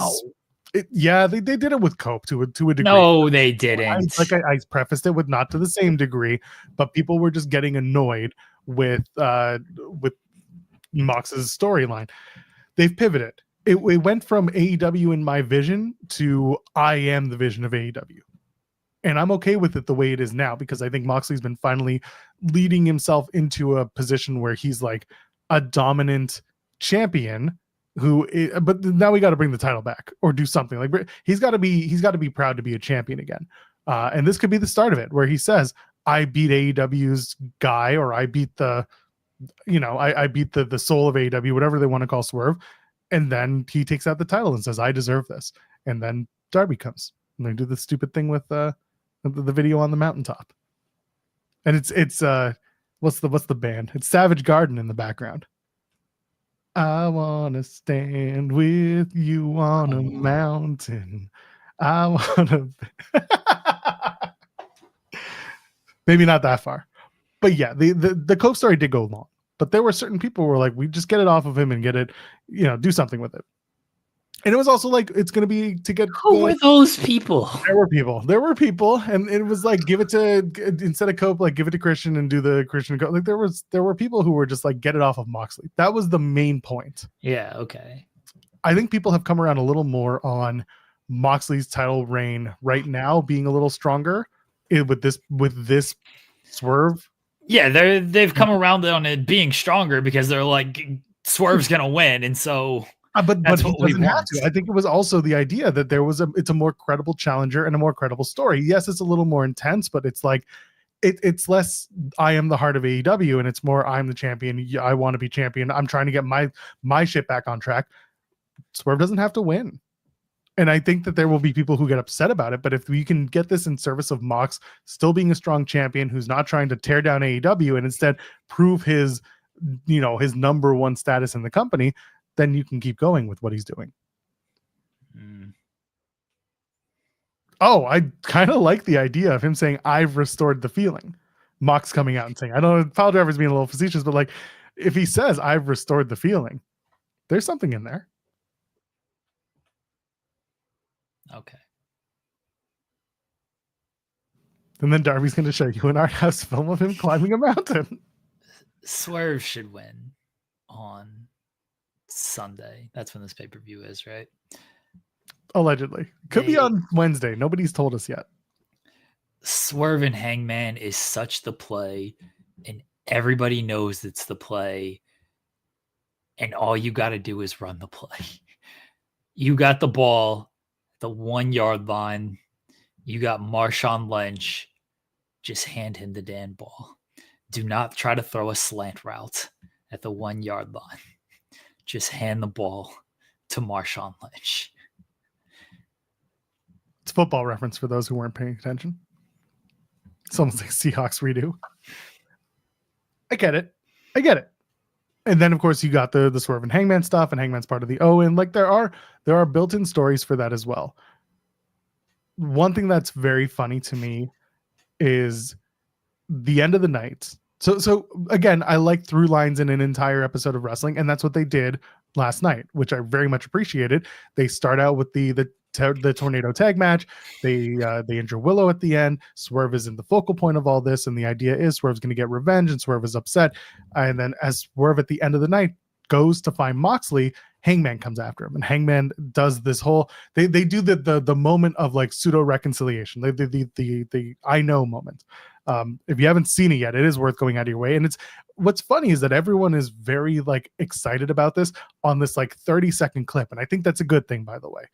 A: it. Yeah, they did it with Cope to a degree.
B: No, they didn't.
A: I prefaced it with not to the same degree, but people were just getting annoyed with Mox's storyline. They've pivoted. It went from AEW in my vision to I am the vision of AEW. And I'm okay with it the way it is now because I think Moxley's been finally leading himself into a position where he's like a dominant champion but now we got to bring the title back or do something. Like he's got to be proud to be a champion again. And this could be the start of it where he says, I beat AEW's guy, or I beat I beat the soul of AEW, whatever they want to call Swerve. And then he takes out the title and says, I deserve this. And then Darby comes and they do the stupid thing with the video on the mountaintop. And it's what's the band? It's Savage Garden in the background. I want to stand with you on a mountain. I want to. Maybe not that far. But yeah, the Cope story did go long. But there were certain people who were like, we just get it off of him and get it, do something with it. And it was also like, it's going to be to get.
B: Who were those people?
A: There were people. And it was like, give it to, instead of Cope, like give it to Christian and do the Christian. Like there were people who were just like, get it off of Moxley. That was the main point.
B: Yeah. Okay.
A: I think people have come around a little more on Moxley's title reign right now being a little stronger with this Swerve.
B: Yeah, they've come around on it being stronger because they're like Swerve's gonna win, and so
A: But
B: That's
A: he
B: what we
A: doesn't have
B: want.
A: to. I think it was also the idea that it's a more credible challenger and a more credible story. Yes, it's a little more intense, but it's like it's less I am the heart of AEW and it's more I'm the champion. I want to be champion. I'm trying to get my shit back on track. Swerve doesn't have to win. And I think that there will be people who get upset about it, but if we can get this in service of Mox still being a strong champion who's not trying to tear down AEW and instead prove his number one status in the company, then you can keep going with what he's doing. Oh, I kind of like the idea of him saying, I've restored the feeling. Mox coming out and saying, I don't know, Pile Driver's being a little facetious, but like if he says, I've restored the feeling, there's something in there.
B: Okay.
A: And then Darby's going to show you an art house film of him climbing a mountain.
B: Swerve should win on Sunday. That's when this pay-per-view is, right?
A: Allegedly. Could be on Wednesday. Nobody's told us yet.
B: Swerve and Hangman is such the play, and everybody knows it's the play, and all you got to do is run the play. You got the ball, the 1 yard line. You got Marshawn Lynch. Just hand him the damn ball. Do not try to throw a slant route at the 1 yard line. Just hand the ball to Marshawn Lynch.
A: It's a football reference for those who weren't paying attention. It's almost like Seahawks redo. I get it. And then of course you got the Swerve and Hangman stuff, and Hangman's part of the Owen. Like there are built-in stories for that as well. One thing that's very funny to me is the end of the night. So again, I like through lines in an entire episode of wrestling, and that's what they did last night, which I very much appreciated. They start out with the tornado tag match. They injure Willow at the end. Swerve is in the focal point of all this, and the idea is Swerve's going to get revenge, and Swerve is upset. And then as Swerve at the end of the night goes to find Moxley, Hangman comes after him, and Hangman does this whole they do the moment of like pseudo reconciliation, the I know moment. If you haven't seen it yet, it is worth going out of your way. And it's what's funny is that everyone is very like excited about this on this like 30-second clip, and I think that's a good thing, by the way.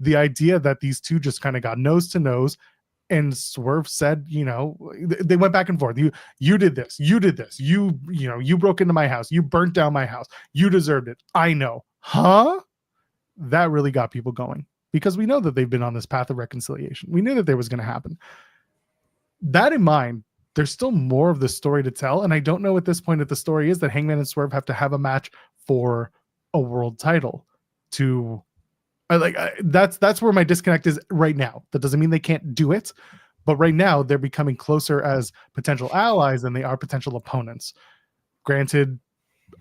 A: The idea that these two just kind of got nose to nose, and Swerve said, they went back and forth. You did this, you broke into my house, you burnt down my house, you deserved it. I know. Huh? That really got people going, because we know that they've been on this path of reconciliation. We knew that there was going to happen. That in mind, there's still more of the story to tell, and I don't know at this point if the story is that Hangman and Swerve have to have a match for a world title. That's where my disconnect is right now. That doesn't mean they can't do it, but right now they're becoming closer as potential allies than they are potential opponents. Granted,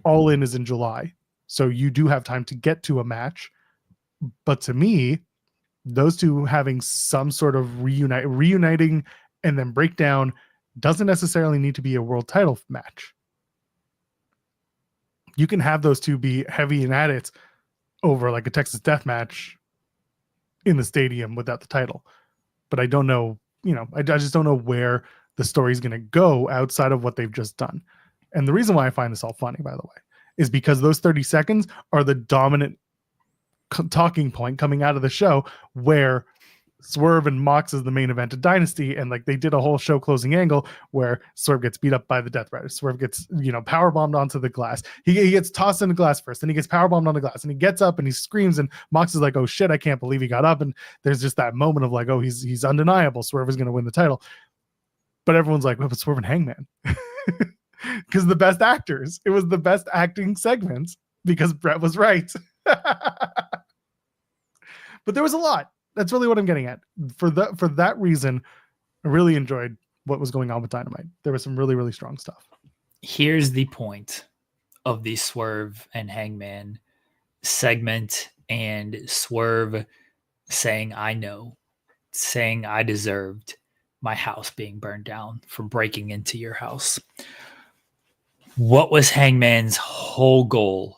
A: All In is in July, so you do have time to get to a match, but to me, those two having some sort of reuniting and then breakdown doesn't necessarily need to be a world title match. You can have those two be heavy and at it over like a Texas death match in the stadium without the title. But I don't know, I just don't know where the story is going to go outside of what they've just done. And the reason why I find this all funny, by the way, is because those 30 seconds are the dominant talking point coming out of the show, where Swerve and Mox is the main event of Dynasty, and like they did a whole show closing angle where Swerve gets beat up by the Death Rider. Swerve gets power bombed onto the glass. He gets tossed in the glass first, then he gets power bombed on the glass, and he gets up and he screams, and Mox is like, "Oh shit, I can't believe he got up." And there's just that moment of like, "Oh, he's undeniable. Swerve is going to win the title." But everyone's like, "Well, but Swerve and Hangman," because the best actors. It was the best acting segments because Brett was right. But there was a lot. That's really what I'm getting at. For that reason, I really enjoyed what was going on with Dynamite. There was some really, really strong stuff.
B: Here's the point of the Swerve and Hangman segment, and Swerve saying, I know, saying I deserved my house being burned down for breaking into your house. What was Hangman's whole goal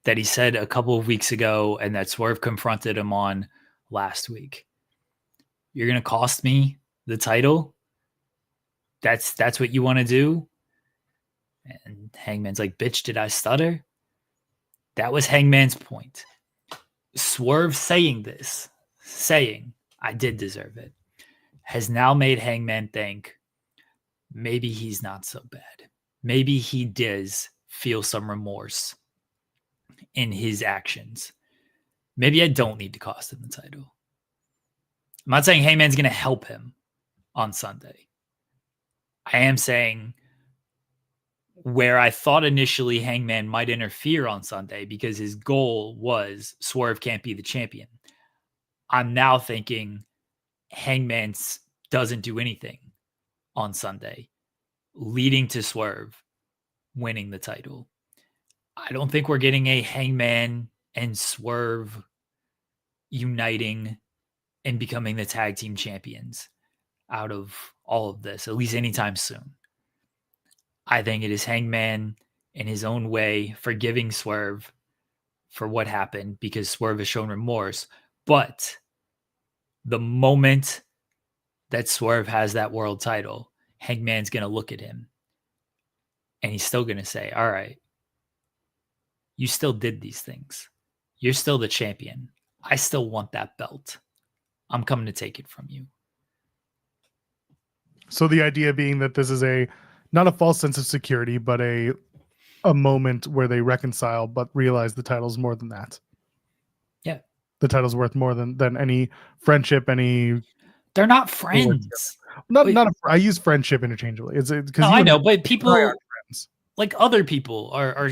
B: that he said a couple of weeks ago and that Swerve confronted him on last week? You're going to cost me the title? That's what you want to do? And Hangman's like, bitch, did I stutter? That was Hangman's point. Swerve saying I did deserve it, has now made Hangman think maybe he's not so bad. Maybe he does feel some remorse in his actions. Maybe I don't need to cost him the title. I'm not saying Hangman's going to help him on Sunday. I am saying where I thought initially Hangman might interfere on Sunday because his goal was Swerve can't be the champion. I'm now thinking Hangman doesn't do anything on Sunday, leading to Swerve winning the title. I don't think we're getting a Hangman and Swerve uniting and becoming the tag team champions out of all of this, at least anytime soon. I think it is Hangman in his own way forgiving Swerve for what happened because Swerve has shown remorse. But the moment that Swerve has that world title, Hangman's going to look at him and he's still going to say, all right, you still did these things. You're still the champion. I still want that belt. I'm coming to take it from you.
A: So the idea being that this is not a false sense of security, but a moment where they reconcile, but realize the title's more than that.
B: Yeah.
A: The title's worth more than any friendship,
B: They're not friends.
A: I use friendship interchangeably. It's because
B: I know, but people
A: friends.
B: Like other people are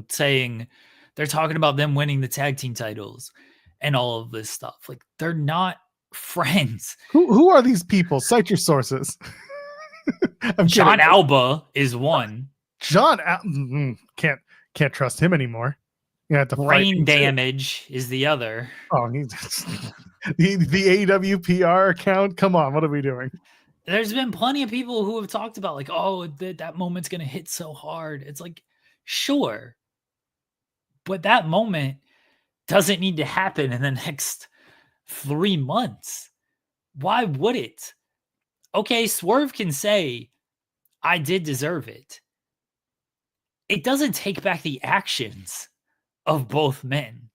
B: saying they're talking about them winning the tag team titles and all of this stuff. Like they're not friends.
A: Who are these people? Cite your sources.
B: John Alba is one.
A: Can't trust him anymore. You have to
B: Brain damage is the other.
A: Oh, the AEW PR account. Come on, what are we doing?
B: There's been plenty of people who have talked about like, oh, that moment's going to hit so hard. It's like, sure. But that moment doesn't need to happen in the next 3 months. Why would it? Okay, Swerve can say, I did deserve it. It doesn't take back the actions of both men.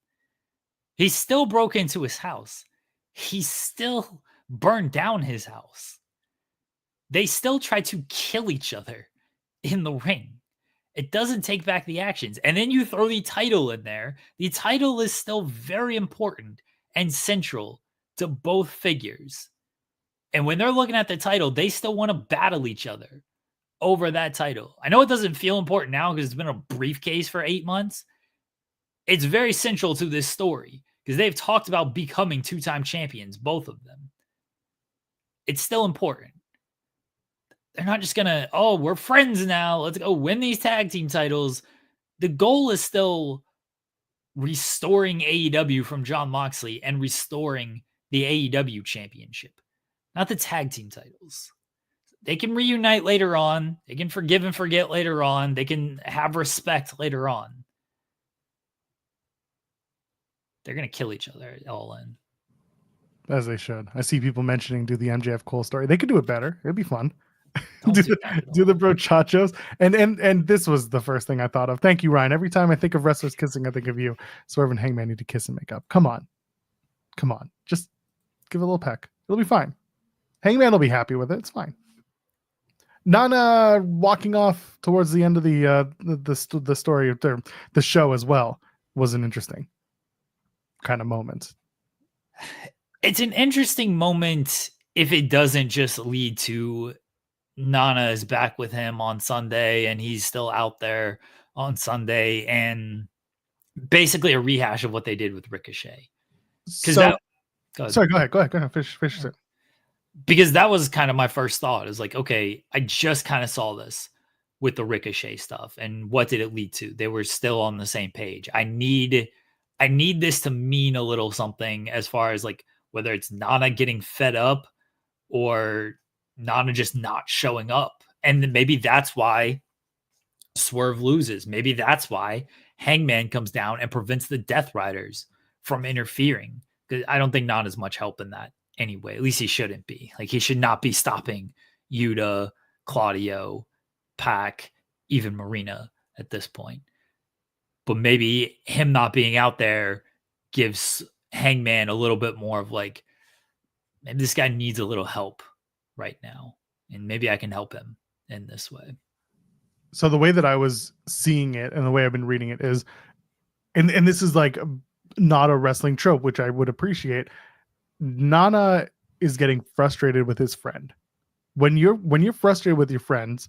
B: He still broke into his house. He still burned down his house. They still try to kill each other in the ring. It doesn't take back the actions. And then you throw the title in there. The title is still very important and central to both figures. And when they're looking at the title, they still want to battle each other over that title. I know it doesn't feel important now because it's been a briefcase for 8 months. It's very central to this story because they've talked about becoming 2-time champions, both of them. It's still important. They're not just going to, oh, we're friends now. Let's go win these tag team titles. The goal is still restoring AEW from Jon Moxley and restoring the AEW championship, not the tag team titles. They can reunite later on. They can forgive and forget later on. They can have respect later on. They're going to kill each other all in.
A: As they should. I see people mentioning do the MJF Cole story. They could do it better. It'd be fun. do the brochachos. And this was the first thing I thought of. Thank you, Ryan. Every time I think of wrestlers kissing, I think of you. Swerve and Hangman need to kiss and make up. Come on. Just give it a little peck. It'll be fine. Hangman will be happy with it. It's fine. Nana walking off towards the end of the story of the show as well was an interesting kind of moment.
B: It's an interesting moment if it doesn't just lead to Nana is back with him on Sunday and he's still out there on Sunday and basically a rehash of what they did with Ricochet.
A: Go ahead. Fish it.
B: Because that was kind of my first thought is like, okay, I just kind of saw this with the Ricochet stuff. And what did it lead to? They were still on the same page. I need this to mean a little something as far as like whether it's Nana getting fed up or Nana just not showing up. And then maybe that's why Swerve loses. Maybe that's why Hangman comes down and prevents the Death Riders from interfering. Because I don't think Nana's much help in that anyway. At least he shouldn't be. Like he should not be stopping Yuta, Claudio, Pac, even Marina at this point. but maybe him not being out there gives Hangman a little bit more of like, maybe this guy needs a little help right now, and maybe I can help him in this way.
A: So the way that I was seeing it and the way I've been reading it is, and this is like not a wrestling trope, which I would appreciate. Nana is getting frustrated with his friend. When you're frustrated with your friends,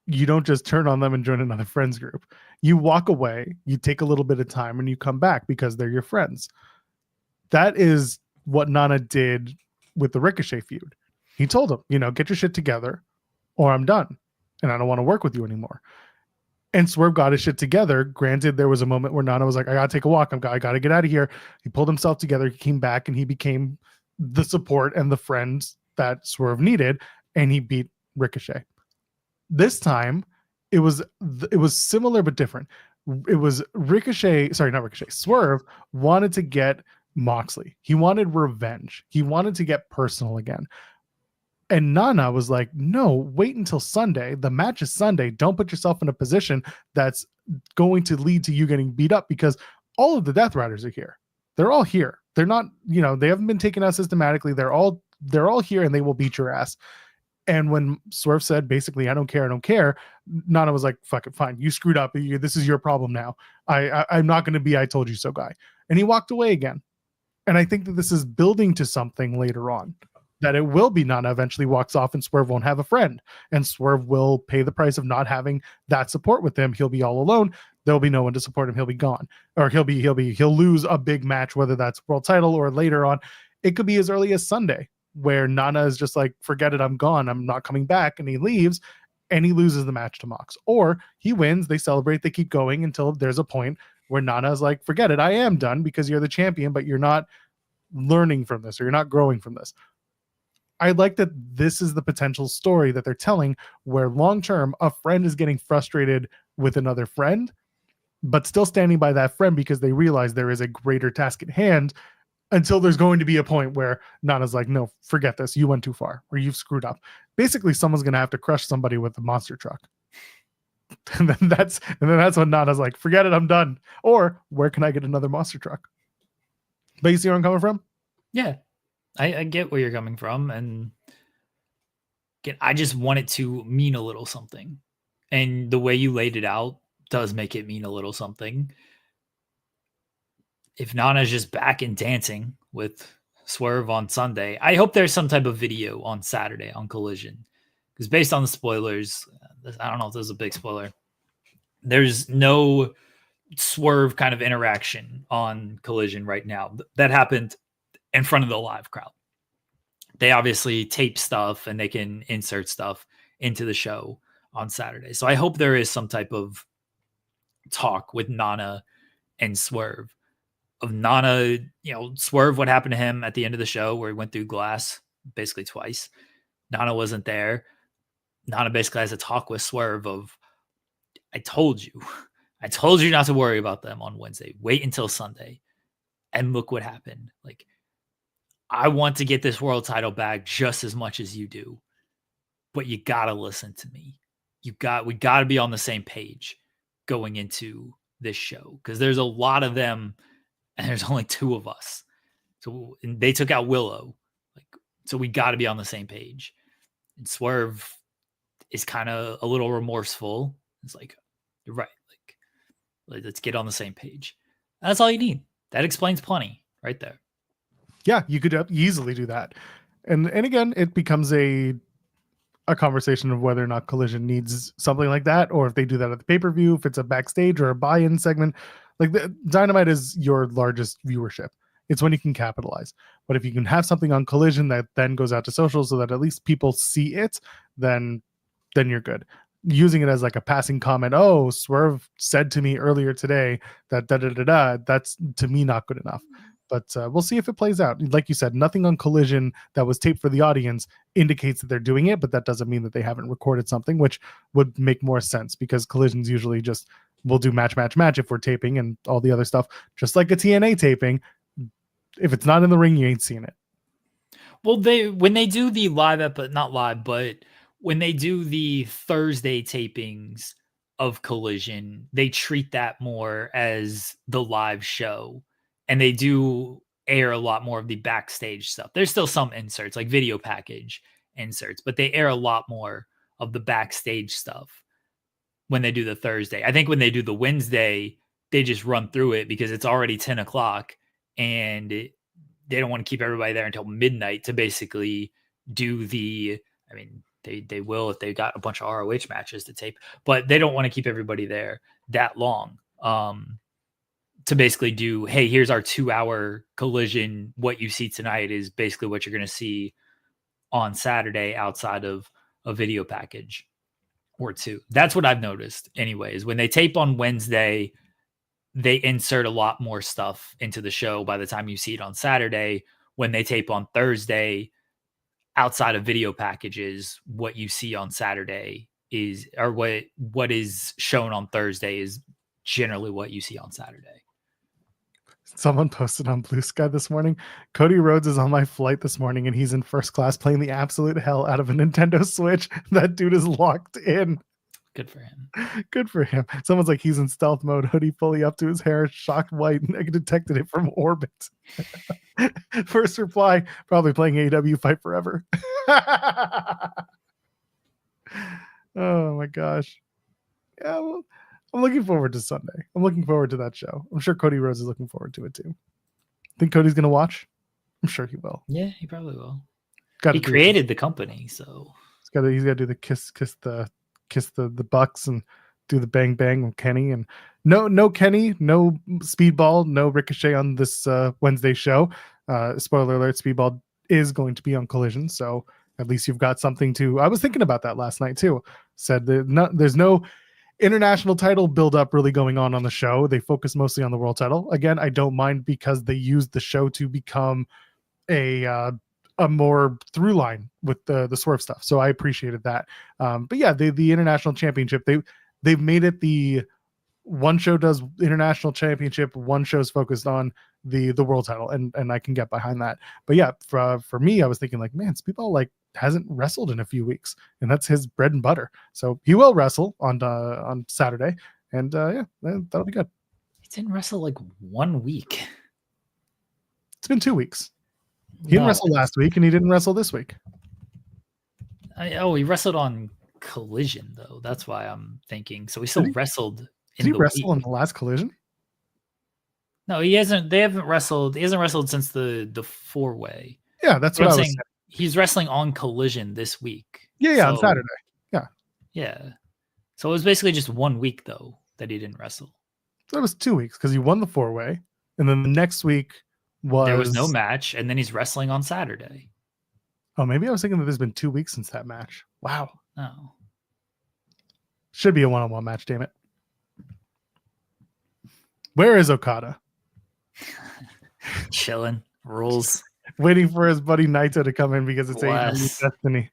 A: you don't just turn on them and join another friends group. You walk away, you take a little bit of time, and you come back because they're your friends. That is what Nana did with the Ricochet feud. He told him, get your shit together or I'm done and I don't want to work with you anymore. And Swerve got his shit together. Granted, there was a moment where Nana was like, I got to take a walk. I got to get out of here. He pulled himself together. He came back and he became the support and the friends that Swerve needed. And he beat Ricochet. This time, it was similar but different. It was Swerve wanted to get Moxley. He wanted revenge. He wanted to get personal again. And Nana was like, no, wait until Sunday. The match is Sunday. Don't put yourself in a position that's going to lead to you getting beat up, because all of the Death Riders are here. They're all here. They're not, they haven't been taken out systematically. They're all here and they will beat your ass. And when Swerve said, basically, I don't care, Nana was like, fuck it, fine. You screwed up. This is your problem now. I'm not going to be I told you so guy. And he walked away again. And I think that this is building to something later on, that it will be Nana eventually walks off and Swerve won't have a friend. And Swerve will pay the price of not having that support with him. He'll be all alone. There'll be no one to support him. He'll be gone. Or he'll lose a big match, whether that's world title or later on. It could be as early as Sunday, where Nana is just like, forget it, I'm gone, I'm not coming back, and he leaves and he loses the match to Mox. Or he wins, they celebrate, they keep going until there's a point where Nana is like, forget it, I am done because you're the champion, but you're not learning from this or you're not growing from this. I like that this is the potential story that they're telling, where long-term a friend is getting frustrated with another friend, but still standing by that friend because they realize there is a greater task at hand, until there's going to be a point where Nana's like, no, forget this. You went too far or you've screwed up. Basically, someone's going to have to crush somebody with a monster truck. And then that's when Nana's like, forget it, I'm done. Or where can I get another monster truck? But you see where I'm coming from?
B: Yeah, I get where you're coming from. And again, I just want it to mean a little something. And the way you laid it out does make it mean a little something. If Nana's just back and dancing with Swerve on Sunday, I hope there's some type of video on Saturday on Collision. Because based on the spoilers, I don't know if there's a big spoiler. There's no Swerve kind of interaction on Collision right now. That happened in front of the live crowd. They obviously tape stuff and they can insert stuff into the show on Saturday. So I hope there is some type of talk with Nana and Swerve. Of Nana, Swerve, what happened to him at the end of the show where he went through glass basically twice. Nana wasn't there. Nana basically has a talk with Swerve of, I told you not to worry about them on Wednesday. Wait until Sunday. And look what happened. Like, I want to get this world title back just as much as you do, but you got to listen to me. We got to be on the same page going into this show, because there's a lot of them and there's only two of us. So they took out Willow. So we got to be on the same page. And Swerve is kind of a little remorseful. It's like, you're right. Let's get on the same page. That's all you need. That explains plenty right there.
A: Yeah, you could easily do that. And again, it becomes a conversation of whether or not Collision needs something like that, or if they do that at the pay-per-view, if it's a backstage or a buy-in segment. Like, the Dynamite is your largest viewership. It's when you can capitalize. But if you can have something on Collision that then goes out to social so that at least people see it, then you're good. Using it as like a passing comment, oh, Swerve said to me earlier today that that's to me not good enough. But we'll see if it plays out. Like you said, nothing on Collision that was taped for the audience indicates that they're doing it, but that doesn't mean that they haven't recorded something, which would make more sense, because Collision's usually just, we'll do match if we're taping, and all the other stuff, just like a TNA taping. If it's not in the ring, you ain't seen it.
B: Well, when they do the live, but not live, but when they do the Thursday tapings of Collision, they treat that more as the live show, and they do air a lot more of the backstage stuff. There's still some inserts, like video package inserts, but they air a lot more of the backstage stuff when they do the Thursday. I think when they do the Wednesday, they just run through it because it's already 10 o'clock and they don't want to keep everybody there until midnight to basically do the, I mean, they will if they got a bunch of ROH matches to tape, but they don't want to keep everybody there that long to basically do, hey, here's our 2-hour Collision. What you see tonight is basically what you're going to see on Saturday outside of a video package or two. That's what I've noticed anyways. When they tape on Wednesday, they insert a lot more stuff into the show by the time you see it on Saturday. When they tape on Thursday, outside of video packages, what you see on Saturday is, or what is shown on Thursday is generally what you see on Saturday.
A: Someone posted on Blue Sky this morning, Cody Rhodes is on my flight this morning and he's in first class playing the absolute hell out of a Nintendo Switch. That dude is locked in.
B: Good for him.
A: Good for him. Someone's like, he's in stealth mode, hoodie fully up to his hair, shocked white, and I detected it from orbit. First reply, probably playing AEW Fight Forever. Oh my gosh. Yeah, well, I'm looking forward to Sunday. I'm looking forward to that show. I'm sure Cody Rhodes is looking forward to it too. Think Cody's going to watch? I'm sure he will.
B: Yeah, he probably will.
A: Gotta
B: he created the company, so
A: he's got to do the kiss the Bucks and do the bang bang with Kenny, and no Kenny, no Speedball, no Ricochet on this Wednesday show. Spoiler alert: Speedball is going to be on Collision, so at least you've got something to. I was thinking about that last night too. Said there's no international title build up really going on the show. They focus mostly on the world title. Again, I don't mind because they used the show to become a more through line with the Swerve stuff. So I appreciated that. But yeah, the international championship, they've made it the one show does international championship, one show's focused on the world title, and I can get behind that. But yeah, for me, I was thinking like, man, Speedball like hasn't wrestled in a few weeks, and that's his bread and butter. So he will wrestle on Saturday, and yeah, that'll be good.
B: He didn't wrestle like 1 week.
A: It's been 2 weeks. He didn't wrestle last week, and he didn't wrestle this week.
B: He wrestled on Collision though. That's why I'm thinking. So he still wrestled.
A: Did he wrestle in the last Collision?
B: No, he hasn't. They haven't wrestled. He hasn't wrestled since the 4-way.
A: Yeah, that's what I was saying.
B: He's wrestling on Collision this week.
A: Yeah, on Saturday.
B: Yeah. So it was basically just 1 week though that he didn't wrestle.
A: So it was 2 weeks because he won the 4-way, and then the next week
B: there was no match, and then he's wrestling on Saturday.
A: Oh, maybe I was thinking that there's been 2 weeks since that match. Wow.
B: No.
A: Should be a one-on-one match, damn it. Where is Okada?
B: Chilling. Rules.
A: Waiting for his buddy Naito to come in because it's AEW Destiny.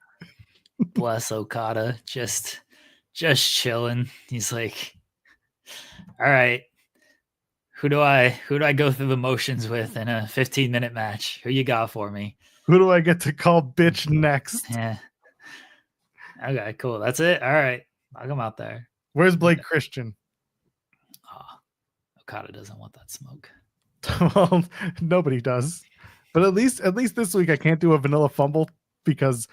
B: Bless Okada. Just chilling. He's like, all right, who do I go through the motions with in a 15-minute match? Who you got for me?
A: Who do I get to call bitch next?
B: Yeah. Okay, cool. That's it. All right. I'll come out there.
A: Where's Blake Christian?
B: Okada doesn't want that smoke.
A: Well, nobody does. But at least this week I can't do a vanilla fumble because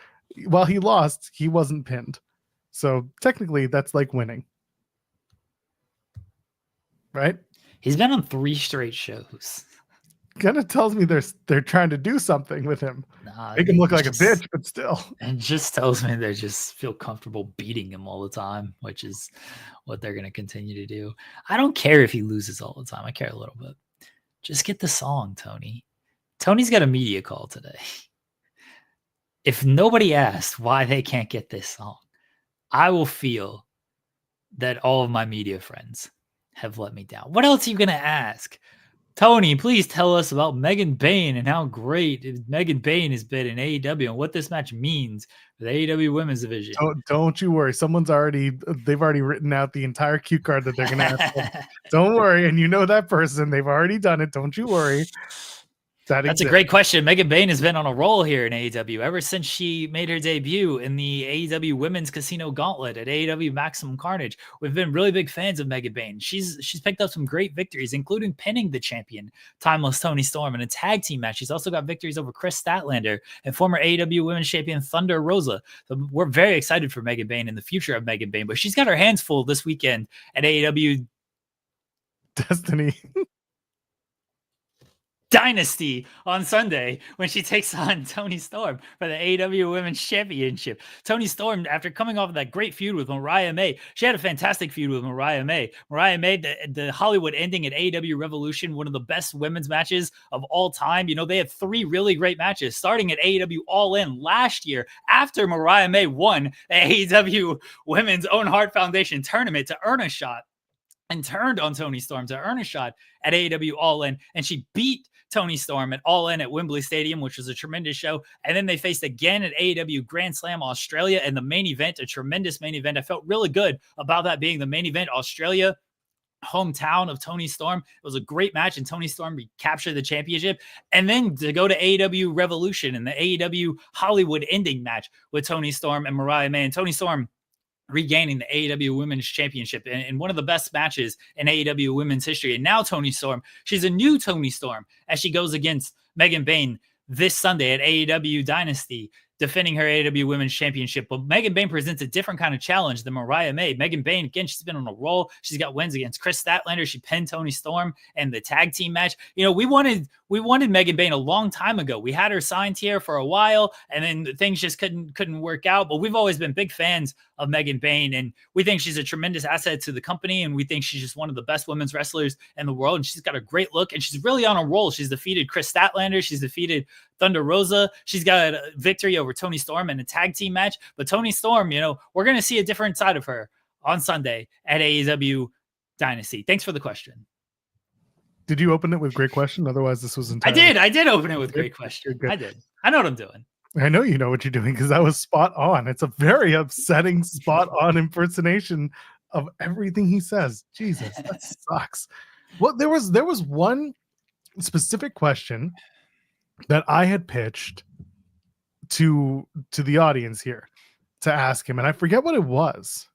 A: while he lost, he wasn't pinned. So technically that's like winning. Right?
B: He's been on 3 straight shows.
A: Kind of tells me they're trying to do something with him.
B: Nah,
A: make him look like a bitch, but still.
B: And just tells me they just feel comfortable beating him all the time, which is what they're going to continue to do. I don't care if he loses all the time. I care a little bit. Just get the song, Tony. Tony's got a media call today. If nobody asked why they can't get this song, I will feel that all of my media friends have let me down. What else are you going to ask? Tony, please tell us about Megan Bayne and how great Megan Bayne has been in AEW and what this match means for the AEW Women's Division.
A: Don't you worry. They've already written out the entire cue card that they're going to ask. Don't worry. And you know that person. They've already done it. Don't you worry.
B: That's a great question. Megan Bayne has been on a roll here in AEW ever since she made her debut in the AEW Women's Casino Gauntlet at AEW Maximum Carnage. We've been really big fans of Megan Bayne. She's picked up some great victories, including pinning the champion, Timeless Toni Storm, in a tag team match. She's also got victories over Chris Statlander and former AEW Women's Champion Thunder Rosa. So we're very excited for Megan Bayne and the future of Megan Bayne, but she's got her hands full this weekend at AEW
A: Destiny
B: Dynasty on Sunday when she takes on Toni Storm for the AEW Women's Championship. Toni Storm, after coming off of that great feud with Mariah May, she had a fantastic feud with Mariah May. Mariah May, the Hollywood ending at AEW Revolution, one of the best women's matches of all time. You know, they had 3 really great matches starting at AEW All In last year after Mariah May won the AEW Women's Owen Hart Foundation Tournament to earn a shot and turned on Toni Storm to earn a shot at AEW All In. And she beat Toni Storm at All In at Wembley Stadium, which was a tremendous show. And then they faced again at AEW Grand Slam Australia in the main event, a tremendous main event. I felt really good about that being the main event. Australia, hometown of Toni Storm. It was a great match, and Toni Storm recaptured the championship. And then to go to AEW Revolution and the AEW Hollywood ending match with Toni Storm and Mariah May. And Toni Storm regaining the AEW Women's Championship in one of the best matches in AEW Women's history. And now Toni Storm, she's a new Toni Storm as she goes against Megan Bayne this Sunday at AEW Dynasty, defending her AEW Women's Championship. But Megan Bayne presents a different kind of challenge than Mariah May. Megan Bayne, again, she's been on a roll. She's got wins against Chris Statlander. She pinned Toni Storm in the tag team match. You know, we wanted Megan Bayne a long time ago. We had her signed here for a while, and then things just couldn't work out. But we've always been big fans of Megan Bayne, and we think she's a tremendous asset to the company, and we think she's just one of the best women's wrestlers in the world. And she's got a great look, and she's really on a roll. She's defeated Chris Statlander. She's defeated Thunder Rosa. She's got a victory over Toni Storm in a tag team match. But Toni Storm, you know, we're going to see a different side of her on Sunday at AEW Dynasty. Thanks for the question.
A: Did you open it with great question? Otherwise, this was entirely...
B: I did open it with great question. I did. I know what I'm doing.
A: I know you know what you're doing because that was spot on. It's a very upsetting spot on impersonation of everything he says. Jesus, that sucks. Well, there was one specific question that I had pitched to the audience here to ask him, and I forget what it was.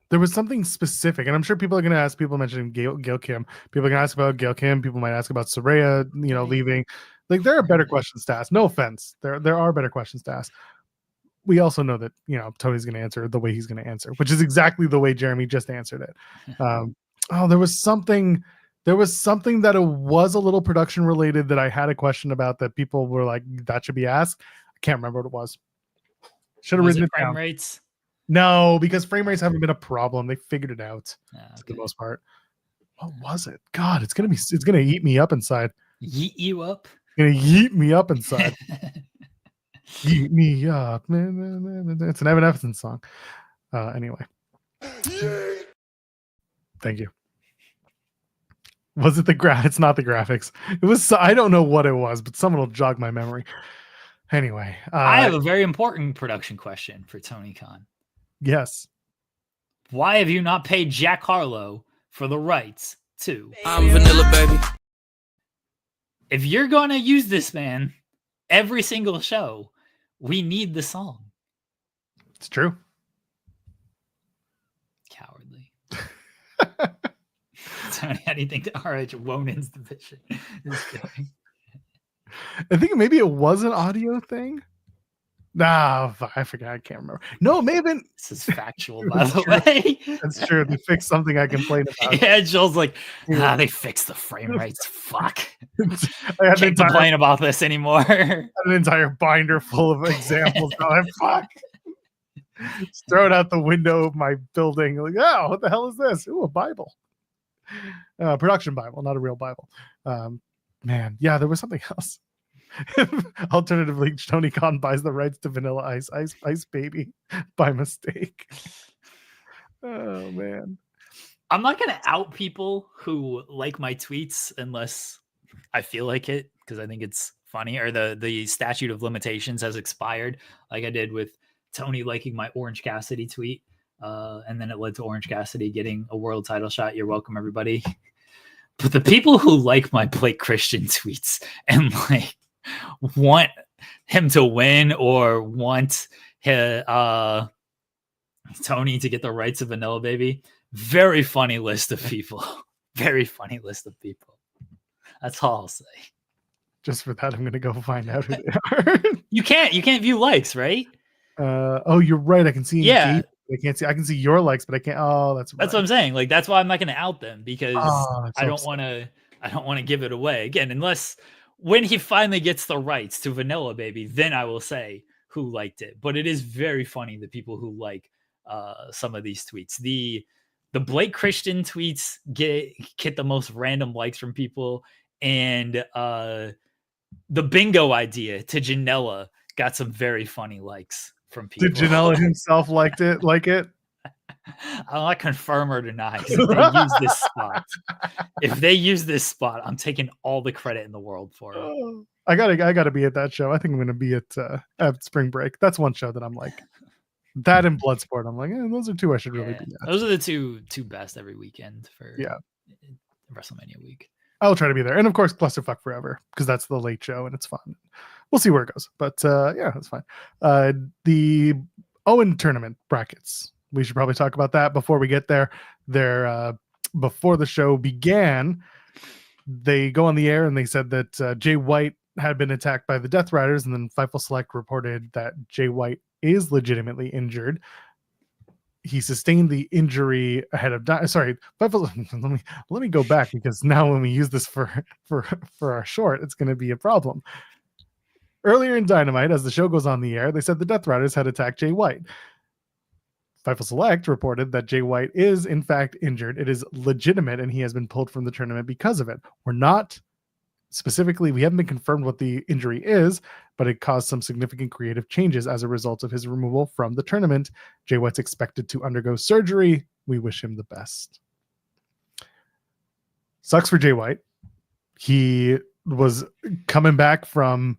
A: There was something specific, and I'm sure people are going to ask. People mentioning Gail Kim. People are going to ask about Gail Kim. People might ask about Saraya, leaving. Like, there are better questions to ask. No offense, there are better questions to ask. We also know that Tony's going to answer the way he's going to answer, which is exactly the way Jeremy just answered it. There was something that it was a little production related that I had a question about that people were like, that should be asked. I can't remember what it was. Should have written it down.
B: Frame rates?
A: No, because frame rates haven't been a problem. They figured it out for the most part. What was it? God, it's gonna eat me up inside.
B: Yeet you up?
A: It's gonna yeet me up inside. Yeet me up. It's an Evan Everson song. Anyway. Thank you. Was it it's not the graphics. It was, I don't know what it was, but someone will jog my memory. Anyway.
B: I have a very important production question for Tony Khan.
A: Yes.
B: Why have you not paid Jack Harlow for the rights to
D: I'm Vanilla Baby?
B: If you're going to use this man every single show, we need the song.
A: It's true.
B: Cowardly. Tony, how do you think the RH Wonan's division is doing?
A: I think maybe it was an audio thing. Nah, I forgot. I can't remember. No, it may have been.
B: This is factual, by the way.
A: That's true. They fixed something I complained about.
B: Yeah, Joel's like, they fixed the frame rates. Fuck.
A: I had
B: Can't complain about this anymore. I
A: had an entire binder full of examples. Fuck. Just throw it out the window of my building. Like, oh, what the hell is this? Ooh, a Bible. Production Bible, not a real Bible. Man, yeah, there was something else. Alternatively, Tony Khan buys the rights to Vanilla Ice Baby by mistake. Oh man,
B: I'm not gonna out people who like my tweets unless I feel like it, because I think it's funny, or the statute of limitations has expired, like I did with Tony liking my Orange Cassidy tweet, and then it led to Orange Cassidy getting a world title shot. You're welcome, everybody. But the people who like my Blake Christian tweets and like want him to win or want Tony to get the rights of Vanilla Baby, very funny list of people. Very funny list of people. That's all I'll say.
A: Just for that, I'm gonna go find out who they are.
B: You can't view likes, right?
A: Oh, you're right. I can see.
B: Yeah.
A: I can't see. I can see your likes, but I can't. Oh, that's
B: what I'm saying. Like, that's why I'm not going to out them, because I don't want to give it away again, unless when he finally gets the rights to Vanilla Baby, then I will say who liked it. But it is very funny, the people who like some of these tweets. The Blake Christian tweets get the most random likes from people, and the bingo idea to Janela got some very funny likes from people.
A: Did Janela himself like it?
B: I'll not confirm or deny, because if they use this spot, I'm taking all the credit in the world for it.
A: I gotta be at that show. I think I'm gonna be at Spring Break. That's one show that I'm like, that and Bloodsport. I'm like, those are two I should really be at.
B: Those are the two best every weekend for WrestleMania week.
A: I'll try to be there, and of course, Clusterfuck Forever, because that's the late show and it's fun. We'll see where it goes, but that's fine. The Owen tournament brackets. We should probably talk about that before we get there. Before the show began, they go on the air and they said that Jay White had been attacked by the Death Riders, and then Fightful Select reported that Jay White is legitimately injured. He sustained the injury ahead of Fightful. Let me go back, because now when we use this for our short, it's going to be a problem. Earlier in Dynamite, as the show goes on the air, they said the Death Riders had attacked Jay White. Fightful Select reported that Jay White is in fact injured. It is legitimate, and he has been pulled from the tournament because of it. We haven't been confirmed what the injury is, but it caused some significant creative changes as a result of his removal from the tournament. Jay White's expected to undergo surgery. We wish him the best. Sucks for Jay White. He was coming back from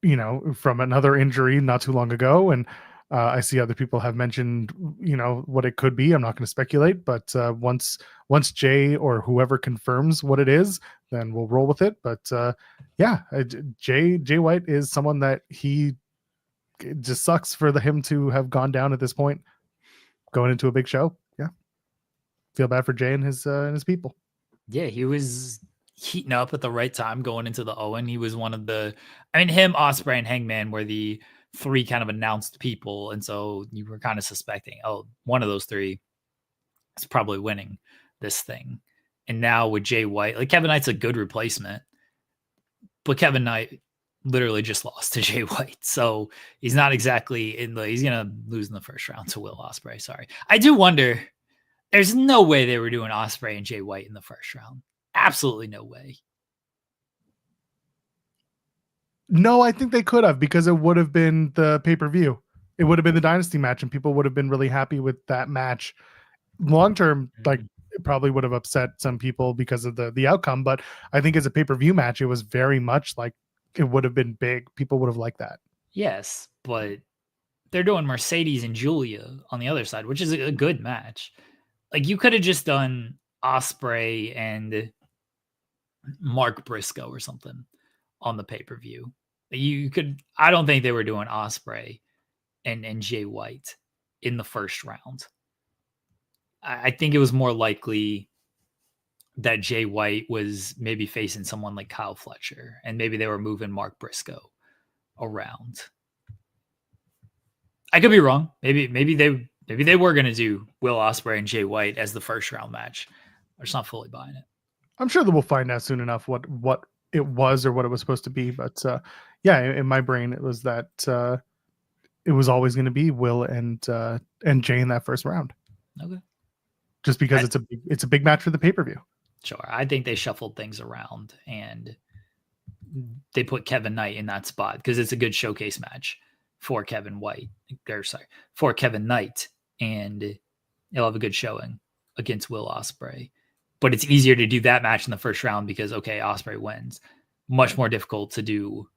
A: another injury not too long ago, and I see other people have mentioned, what it could be. I'm not going to speculate, but once Jay or whoever confirms what it is, then we'll roll with it. But Jay White is someone that it just sucks for him to have gone down at this point, going into a big show. Yeah, feel bad for Jay and his people.
B: Yeah, he was heating up at the right time going into the Owen. He was one of him, Ospreay, and Hangman were the three kind of announced people, and so you were kind of suspecting, one of those three is probably winning this thing. And now with Jay White, like, Kevin Knight's a good replacement, but Kevin Knight literally just lost to Jay White, so he's not exactly he's gonna lose in the first round to Will Ospreay. Sorry, I do wonder. There's no way they were doing Ospreay and Jay White in the first round. Absolutely no way.
A: No, I think they could have, because it would have been the pay-per-view. It would have been the Dynasty match, and people would have been really happy with that match. Long term, like, it probably would have upset some people because of the outcome, but I think as a pay-per-view match, it was very much like it would have been big. People would have liked that.
B: Yes, but they're doing Mercedes and Julia on the other side, which is a good match. Like, you could have just done Ospreay and Mark Briscoe or something on the pay-per-view. You could. I don't think they were doing Ospreay and Jay White in the first round. I think it was more likely that Jay White was maybe facing someone like Kyle Fletcher, and maybe they were moving Mark Briscoe around. I could be wrong. Maybe they were going to do Will Ospreay and Jay White as the first round match. I'm just not fully buying it.
A: I'm sure that we'll find out soon enough what it was or what it was supposed to be. But in my brain, it was that it was always going to be Will and Jay in that first round.
B: Okay.
A: Just because it's a big match for the pay-per-view.
B: Sure. I think they shuffled things around and they put Kevin Knight in that spot because it's a good showcase match for Kevin Knight, and he'll have a good showing against Will Ospreay. But it's easier to do that match in the first round because, Ospreay wins. Much more difficult to do.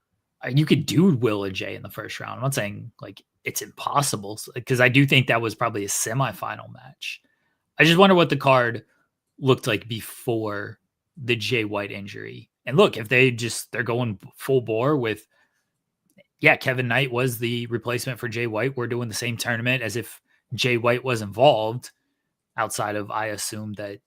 B: You could do Will and Jay in the first round. I'm not saying like it's impossible, because I do think that was probably a semifinal match. I just wonder what the card looked like before the Jay White injury. And look, if they're going full bore with, Kevin Knight was the replacement for Jay White. We're doing the same tournament as if Jay White was involved, outside of, I assume that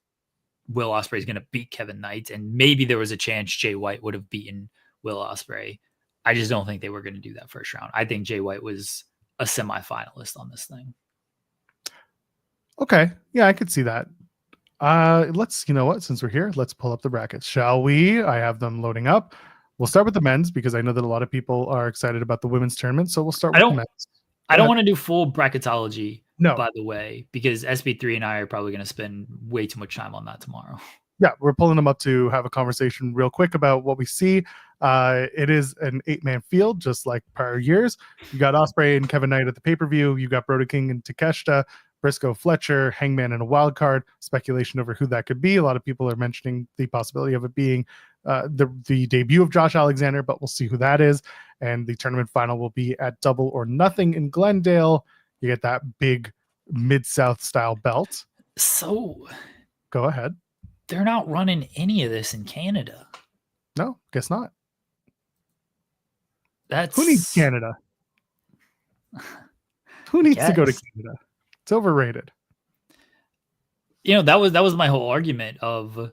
B: Will Ospreay is going to beat Kevin Knight, and maybe there was a chance Jay White would have beaten Will Ospreay. I just don't think they were going to do that first round. I think Jay White was a semifinalist on this thing.
A: Okay. Yeah, I could see that. You know what? Since we're here, let's pull up the brackets, shall we? I have them loading up. We'll start with the men's because I know that a lot of people are excited about the women's tournament. So we'll start with the men's.
B: I don't want to do full bracketology,
A: no,
B: by the way, because SB3 and I are probably going to spend way too much time on that tomorrow.
A: Yeah, we're pulling them up to have a conversation real quick about what we see. It is an 8-man field, just like prior years. You got Ospreay and Kevin Knight at the pay-per-view. You got Brody King and Takeshita, Briscoe, Fletcher, Hangman, and a wild card. Speculation over who that could be. A lot of people are mentioning the possibility of it being the debut of Josh Alexander, but we'll see who that is. And the tournament final will be at Double or Nothing in Glendale. You get that big Mid-South style belt.
B: So
A: go ahead.
B: They're not running any of this in Canada.
A: No, guess not.
B: Who
A: needs Canada? Who needs to go to Canada? It's overrated.
B: That was my whole argument of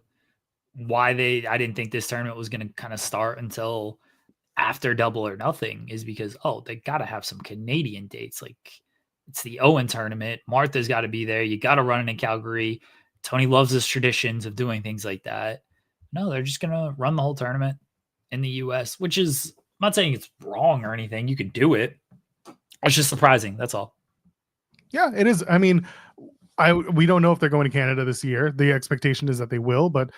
B: why I didn't think this tournament was going to kind of start until after Double or Nothing, is because, they got to have some Canadian dates. Like, it's the Owen tournament. Martha's got to be there. You got to run it in Calgary. Tony loves his traditions of doing things like that. No, they're just going to run the whole tournament in the US, which is, I'm not saying it's wrong or anything. You could do it. It's just surprising. That's all.
A: Yeah, it is. I mean, we don't know if they're going to Canada this year. The expectation is that they will, but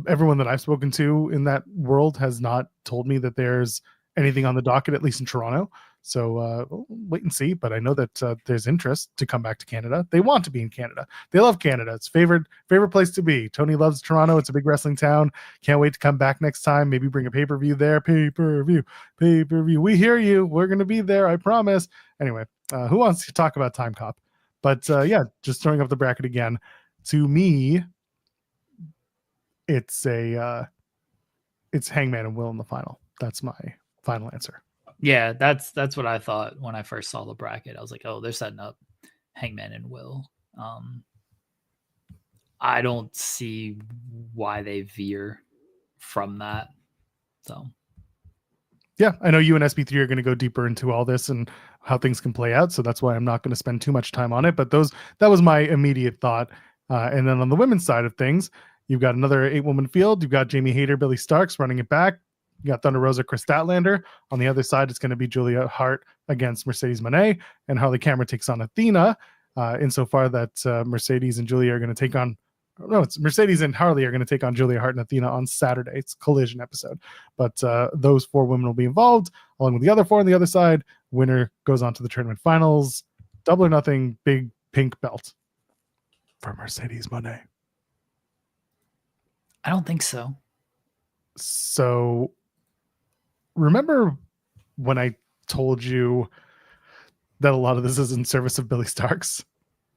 A: everyone that I've spoken to in that world has not told me that there's anything on the docket, at least in Toronto. So we'll wait and see. But I know that there's interest to come back to Canada. They want to be in Canada. They love Canada. It's favorite place to be. Tony loves Toronto. It's a big wrestling town. Can't wait to come back next time. Maybe bring a pay-per-view there. Pay-per-view. We hear you. We're going to be there. I promise. Anyway, who wants to talk about Time Cop? But just throwing up the bracket again. To me, it's Hangman and Will in the final. That's my final answer.
B: Yeah, that's what I thought when I first saw the bracket. I was like, they're setting up Hangman and Will. I don't see why they veer from that. So,
A: yeah, I know you and SB3 are going to go deeper into all this and how things can play out. So that's why I'm not going to spend too much time on it. But that was my immediate thought. And then on the women's side of things, you've got another 8-woman field. You've got Jamie Hayter, Billy Starks running it back. You got Thunder Rosa, Chris Statlander. On the other side, it's going to be Julia Hart against Mercedes Moné, and Harley Cameron takes on Athena. Insofar that Mercedes and Julia are going to take on, it's Mercedes and Harley are going to take on Julia Hart and Athena on Saturday. It's a collision episode, but those 4 women will be involved along with the other 4 on the other side. Winner goes on to the tournament finals. Double or Nothing, big pink belt for Mercedes Moné.
B: I don't think so.
A: So remember when I told you that a lot of this is in service of Billy Starks?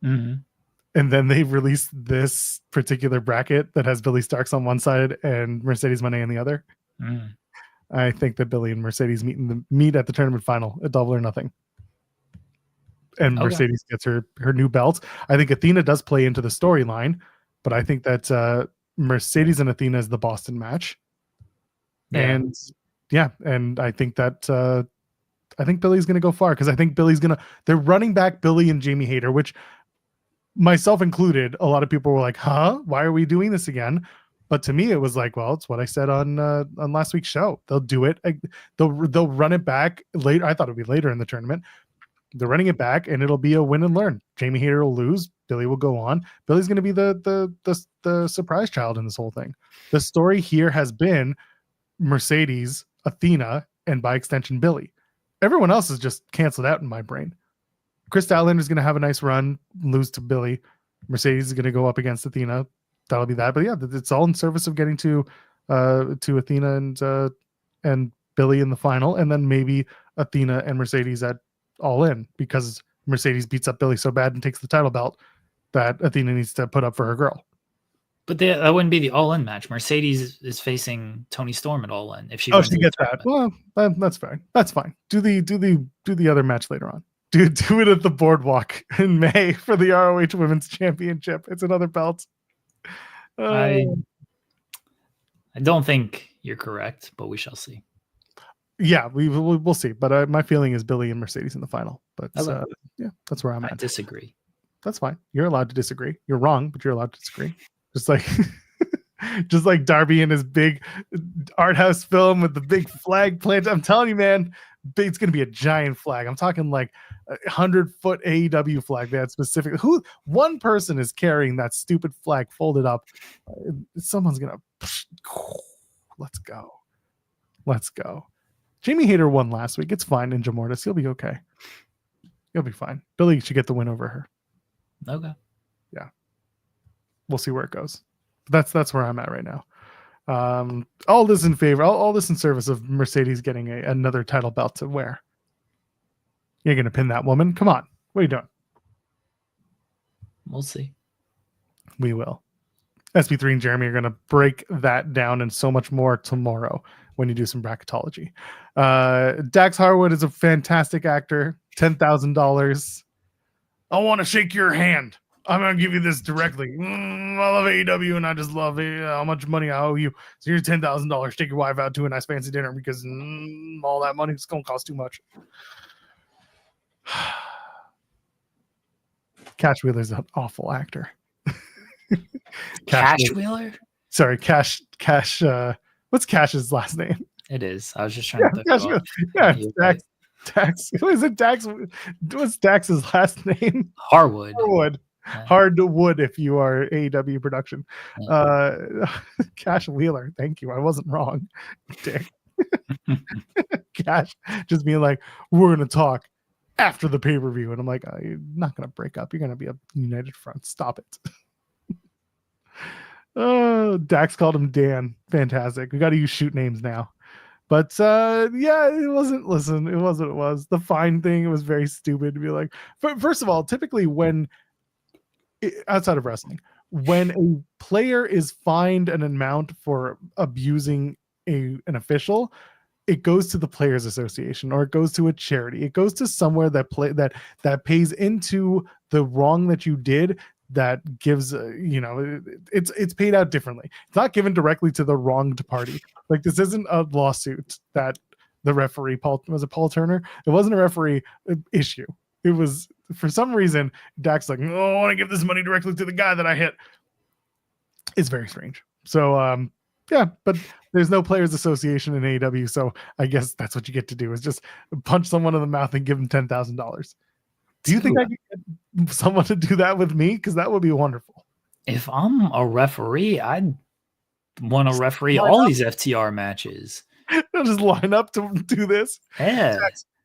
B: Mm-hmm.
A: And then they released this particular bracket that has Billy Starks on one side and Mercedes Moné on the other.
B: Mm.
A: I think that Billy and Mercedes meet at the tournament final at Double or Nothing. And Mercedes gets her new belt. I think Athena does play into the storyline, but I think that Mercedes and Athena is the Boston match. Yeah. And I think that I think Billy's going to go far because I think they're running back Billy and Jamie Hayter, which myself included, a lot of people were like, why are we doing this again? But to me, it was like, well, it's what I said on last week's show. They'll do it. They'll run it back later. I thought it'd be later in the tournament. They're running it back, and it'll be a win and learn. Jamie Hayter will lose. Billy will go on. Billy's going to be the surprise child in this whole thing. The story here has been Mercedes, Athena, and by extension, Billy. Everyone else is just canceled out in my brain. Chris Statlander is going to have a nice run, lose to Billy. Mercedes is going to go up against Athena. That'll be that. But yeah, it's all in service of getting to Athena and Billy in the final, and then maybe Athena and Mercedes at All In, because Mercedes beats up Billy so bad and takes the title belt that Athena needs to put up for her girl.
B: But that wouldn't be the All-In match. Mercedes is facing Tony Storm at All-In if she
A: Oh,
B: wins.
A: she gets that. Well, that's fine. That's fine. Do the other match later on. Do it at the Boardwalk in May for the ROH Women's Championship. It's another belt.
B: I don't think you're correct, but we shall see.
A: Yeah, we'll see. But my feeling is Billy and Mercedes in the final. But
B: Okay.
A: yeah, that's where I'm at.
B: I disagree.
A: That's fine. You're allowed to disagree. You're wrong, but you're allowed to disagree. Just like Darby in his big art house film with the big flag planted. I'm telling you, man, it's going to be a giant flag. I'm talking like 100-foot AEW flag. That specific. One person is carrying that stupid flag folded up. Someone's gonna. Let's go. Jamie Hayter won last week. It's fine. Ninja Mortis. He'll be okay. He'll be fine. Billy should get the win over her.
B: Okay.
A: Yeah. We'll see where it goes. That's where I'm at right now. All this in favor, all this in service of Mercedes getting another title belt to wear. You're gonna pin that woman? Come on. What are you doing?
B: We'll see.
A: We will. SP3 and Jeremy are gonna break that down and so much more tomorrow when you do some bracketology. Dax Harwood is a fantastic actor. $10,000. I want to shake your hand. I'm going to give you this directly. I love AEW and I just love how much money I owe you. So here's $10,000. Take your wife out to a nice fancy dinner because all that money is going to cost too much. Cash Wheeler's an awful actor.
B: Cash Wheeler?
A: Sorry, Cash. What's Cash's last name?
B: It is. I was just trying to think.
A: Yeah, Dax. Who is it? Dax. What's Dax's last name?
B: Harwood.
A: Yeah. Hardwood if you are AEW production. Yeah. Cash Wheeler. Thank you. I wasn't wrong. Dick. Cash just being like, we're going to talk after the pay-per-view. And I'm like, oh, you're not going to break up. You're going to be a united front. Stop it. Oh, Dax called him Dan. Fantastic. We got to use shoot names now. But yeah, it wasn't. Listen, it was what it was. The fine thing, it was very stupid to be like. First of all, typically when outside of wrestling, when a player is fined an amount for abusing an official, it goes to the Players Association or it goes to a charity. It goes to somewhere that pays into the wrong that you did. That gives it's paid out differently. It's not given directly to the wronged party. Like this isn't a lawsuit that the referee Paul Turner. It wasn't a referee issue. It was for some reason Dax like, oh, I want to give this money directly to the guy that I hit. It's very strange. So yeah, but there's no Players Association in AEW, so I guess that's what you get to do is just punch someone in the mouth and give them $10,000. Do you think I could get someone to do that with me? Because that would be wonderful.
B: If I'm a referee, I'd want to referee all these FTR matches.
A: I'll just line up to do this.
B: Yeah.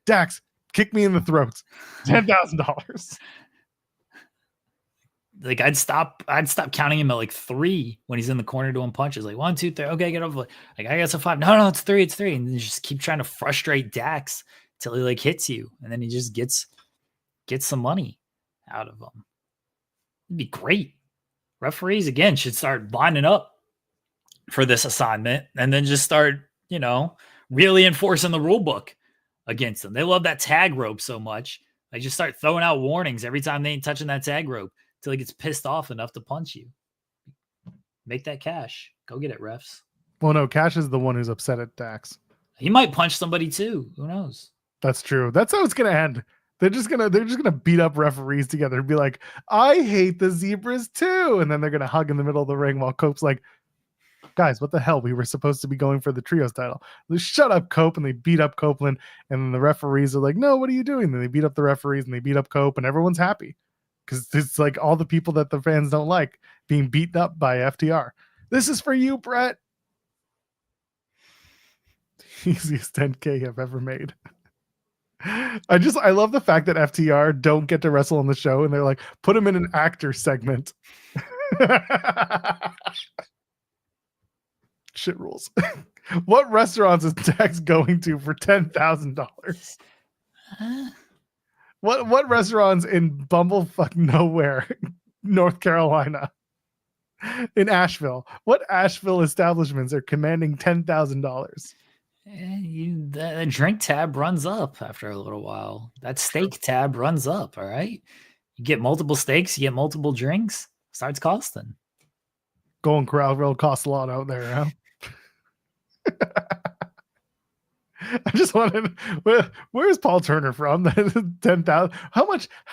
A: Dax, kick me in the throat. $10,000.
B: Like I'd stop counting him at like 3 when he's in the corner doing punches. Like 1, 2, 3. Okay, get over. Like I guess a 5. No, it's 3. It's 3. And then you just keep trying to frustrate Dax till he like hits you, and then he just gets some money out of them. It'd be great. Referees again should start lining up for this assignment and then just start, really enforcing the rule book against them. They love that tag rope so much. They just start throwing out warnings every time they ain't touching that tag rope till he gets pissed off enough to punch you. Make that cash. Go get it, refs.
A: Well, no, Cash is the one who's upset at Dax.
B: He might punch somebody too. Who knows?
A: That's true. That's how it's gonna end. They're just gonna beat up referees together and be like, I hate the zebras too. And then they're gonna hug in the middle of the ring while Cope's like, guys, what the hell? We were supposed to be going for the trios title. They shut up Cope and they beat up Copeland. And then the referees are like, no, what are you doing? And they beat up the referees and they beat up Cope and everyone's happy. Because it's like all the people that the fans don't like being beaten up by FTR. This is for you, Brett. Easiest 10K I've ever made. I love the fact that FTR don't get to wrestle on the show and they're like, put him in an actor segment. Shit rules. What restaurants is Dax going to for $10,000? What restaurants in bumblefuck nowhere, North Carolina? in Asheville. What Asheville establishments are commanding $10,000?
B: The drink tab runs up after a little while. That steak tab runs up. All right. You get multiple steaks, you get multiple drinks, starts costing.
A: Golden Corral Grill costs a lot out there, huh? I just wanted, where's Paul Turner from? 10,000. How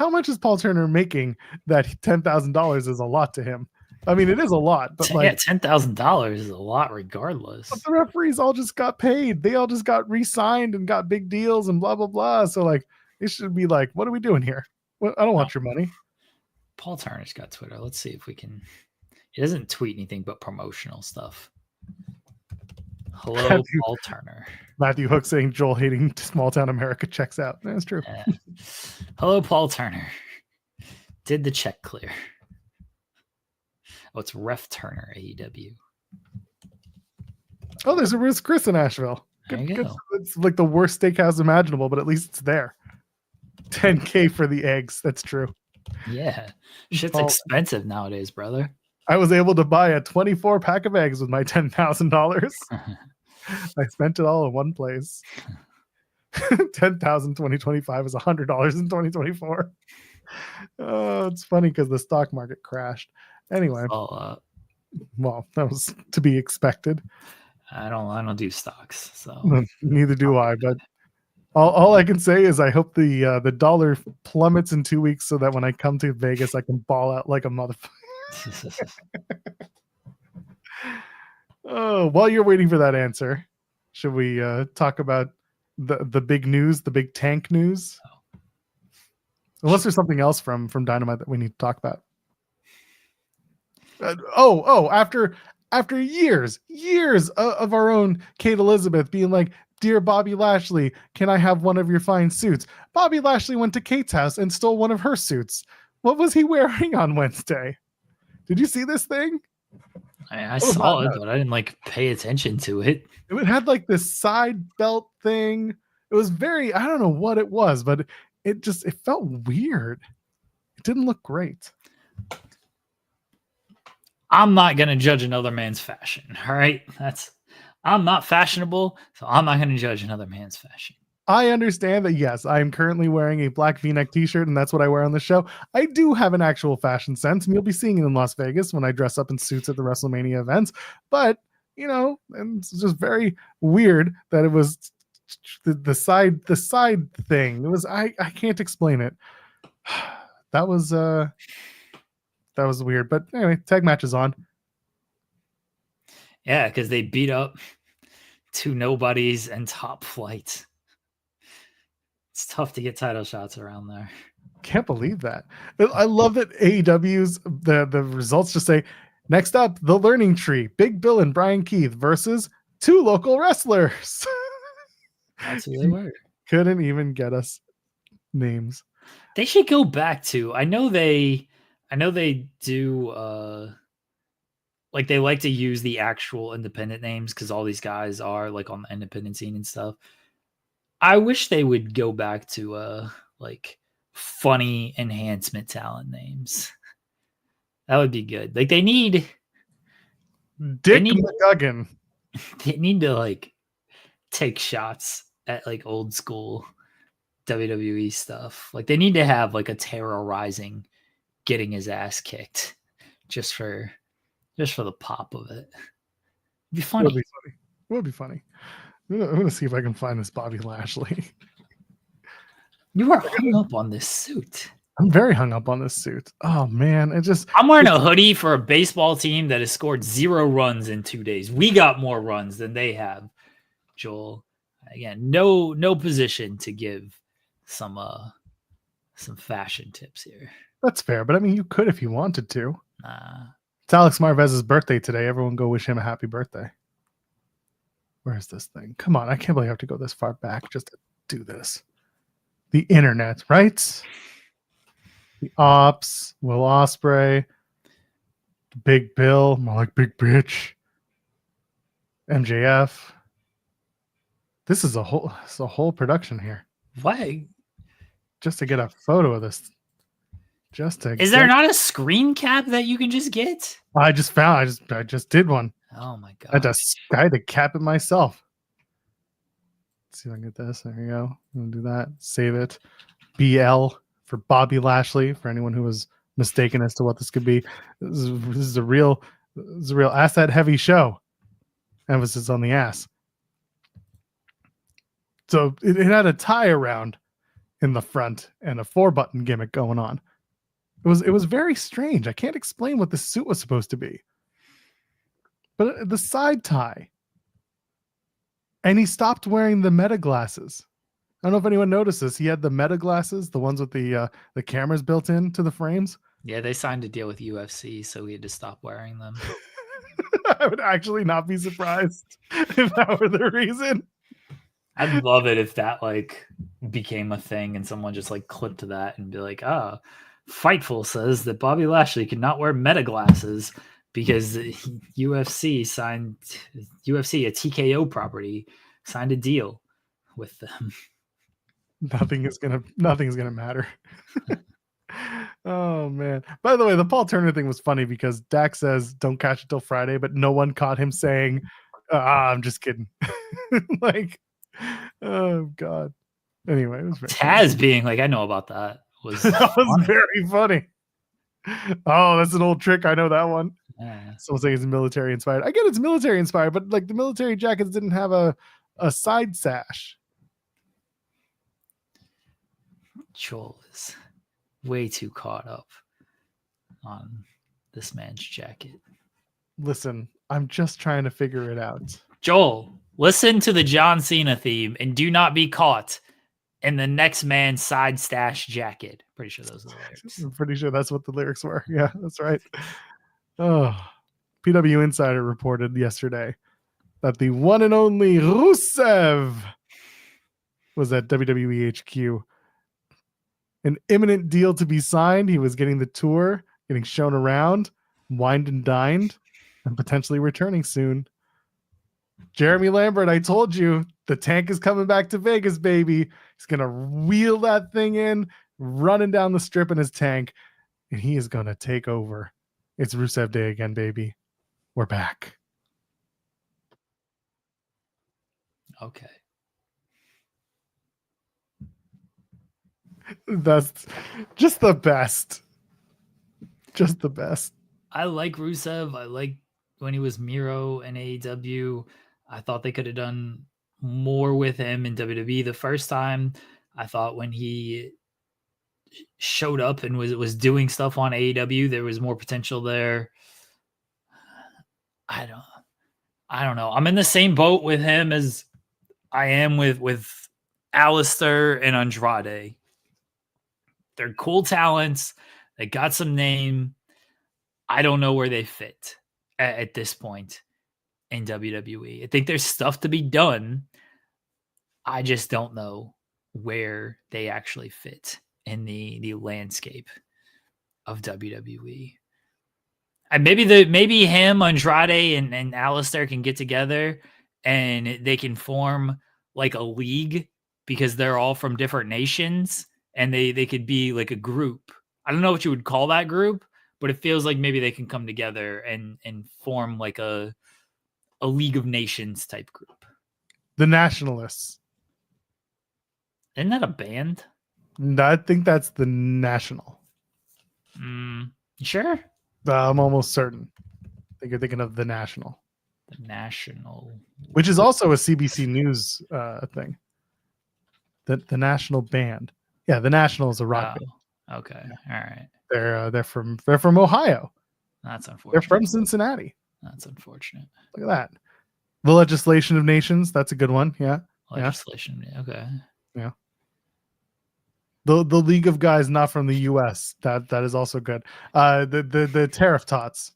A: much is Paul Turner making that $10,000 is a lot to him? I mean, it is a lot, but like
B: $10,000 is a lot regardless.
A: But the referees all just got paid. They all just got re-signed and got big deals and blah blah blah. So like, it should be like, what are we doing here? I don't want your money.
B: Paul Turner's got Twitter. Let's see if we can. He doesn't tweet anything but promotional stuff. Hello, Paul Turner.
A: Matthew Hook saying Joel hating small town America checks out. That's true.
B: Yeah. Hello, Paul Turner. Did the check clear? Oh, it's Ref Turner, AEW.
A: Oh, there's a Ruth Chris in Asheville. Good. It's like the worst steakhouse imaginable, but at least it's there. $10K for the eggs. That's true.
B: Yeah. Shit's expensive nowadays, brother.
A: I was able to buy a 24 pack of eggs with my $10,000. I spent it all in one place. 10,000 2025 is $100 in 2024. Oh, it's funny because the stock market crashed. Anyway, well, that was to be expected.
B: I don't do stocks, so
A: neither do I. But all I can say is I hope the dollar plummets in 2 weeks so that when I come to Vegas, I can ball out like a motherfucker. Oh, while you're waiting for that answer, should we talk about the big news, the big tank news? Unless there's something else from Dynamite that we need to talk about. After years of our own Kate Elizabeth being like, "Dear Bobby Lashley, can I have one of your fine suits?" Bobby Lashley went to Kate's house and stole one of her suits. What was he wearing on Wednesday? Did you see this thing?
B: I saw it, but I didn't pay attention to it.
A: It had this side belt thing. It was I don't know what it was, but it felt weird. It didn't look great.
B: I'm not going to judge another man's fashion. All right. I'm not fashionable, so I'm not going to judge another man's fashion.
A: I understand that, yes, I am currently wearing a black v-neck t-shirt, and that's what I wear on the show. I do have an actual fashion sense, and you'll be seeing it in Las Vegas when I dress up in suits at the WrestleMania events. But, and it's just very weird that it was the side thing. It was I can't explain it. That was weird. But anyway, tag match is on.
B: Yeah, because they beat up two nobodies and Top Flight. It's tough to get title shots around there.
A: Can't believe that. I love that AEW's the results just say, next up, the Learning Tree, Big Bill and Brian Keith versus two local wrestlers.
B: That's who they were.
A: Couldn't even get us names.
B: They should go back to. I know they do. They like to use the actual independent names because all these guys are on the independent scene and stuff. I wish they would go back to funny enhancement talent names. That would be good. They need
A: McGugan.
B: They need to take shots at old school WWE stuff. They need to have a Terror Rising getting his ass kicked just for the pop of it. It'd be funny.
A: It would be funny. I'm gonna see if I can find this Bobby Lashley.
B: You are hung up on this suit.
A: I'm very hung up on this suit. Oh man,
B: I'm wearing a hoodie for a baseball team that has scored 0 runs in 2 days. We got more runs than they have, Joel. Again, no position to give some fashion tips here.
A: That's fair, but I mean, you could if you wanted to. It's Alex Marvez's birthday today. Everyone go wish him a happy birthday. Where's this thing? Come on, I can't believe I have to go this far back just to do this. The internet, right? The Ops, Will Ospreay, Big Bill, more like Big Bitch, MJF. This is a whole production here.
B: Why?
A: Just to get a photo of this.
B: Is there not a screen cap that you can just get?
A: I just did one.
B: Oh my god!
A: I had to cap it myself. Let's see if I can get this. There we go. I'm gonna do that. Save it. BL for Bobby Lashley. For anyone who was mistaken as to what this could be, this is a real asset heavy show. Emphasis on the ass. So it had a tie around in the front and a 4-button gimmick going on. It was very strange. I can't explain what this suit was supposed to be. But the side tie. And he stopped wearing the meta glasses. I don't know if anyone notices. He had the meta glasses, the ones with the cameras built into the frames.
B: Yeah, they signed a deal with UFC, so he had to stop wearing them.
A: I would actually not be surprised if that were the reason.
B: I'd love it if that like became a thing and someone just like clipped to that and be like, Fightful says that Bobby Lashley cannot wear meta glasses because UFC, a TKO property, signed a deal with them.
A: Nothing's gonna matter. Oh man. By the way, the Paul Turner thing was funny because Dak says don't catch it till Friday, but no one caught him saying, I'm just kidding. Like, oh god. Anyway, it was very
B: Taz
A: funny.
B: being like, I know about that. Was
A: very funny. Oh, that's an old trick. I know that one.
B: Yeah.
A: Someone saying it's military inspired. I get it's military inspired, but like the military jackets didn't have a side sash.
B: Joel is way too caught up on this man's jacket.
A: Listen, I'm just trying to figure it out.
B: Joel, listen to the John Cena theme and do not be caught in the next man's side stash jacket. Pretty sure those are the lyrics.
A: I'm pretty sure that's what the lyrics were. Yeah, that's right. Oh, PW Insider reported yesterday that the one and only Rusev was at WWE HQ. An imminent deal to be signed. He was getting the tour, getting shown around, wined and dined, and potentially returning soon. Jeremy Lambert, I told you, the tank is coming back to Vegas, baby. He's going to wheel that thing in, running down the strip in his tank, and he is going to take over. It's Rusev Day again, baby. We're back.
B: Okay.
A: That's just the best. Just the best.
B: I like Rusev. I like when he was Miro in AEW. I thought they could have done more with him in WWE the first time. I thought when he showed up and was doing stuff on AEW, there was more potential there. I don't know. I'm in the same boat with him as I am with Alistair and Andrade. They're cool talents. They got some name. I don't know where they fit at this point in WWE. I think there's stuff to be done. I just don't know where they actually fit in the landscape of WWE. And maybe him, Andrade, and Alistair can get together and they can form like a league because they're all from different nations and they could be like a group. I don't know what you would call that group, but it feels like maybe they can come together and form like a League of Nations type group.
A: The Nationalists.
B: Isn't that a band?
A: I think that's the National.
B: You sure?
A: I'm almost certain. I think you're thinking of the National.
B: The National.
A: Which is also a CBC News thing. The National Band. Yeah, the National is a rock band.
B: Okay. All right.
A: They're from Ohio.
B: That's unfortunate.
A: They're from Cincinnati.
B: That's unfortunate.
A: Look at that. The Legislation of Nations. That's a good one. Yeah.
B: Legislation. Yeah. Okay.
A: Yeah. The League of Guys not from the U.S. That is also good. The Tariff Tots.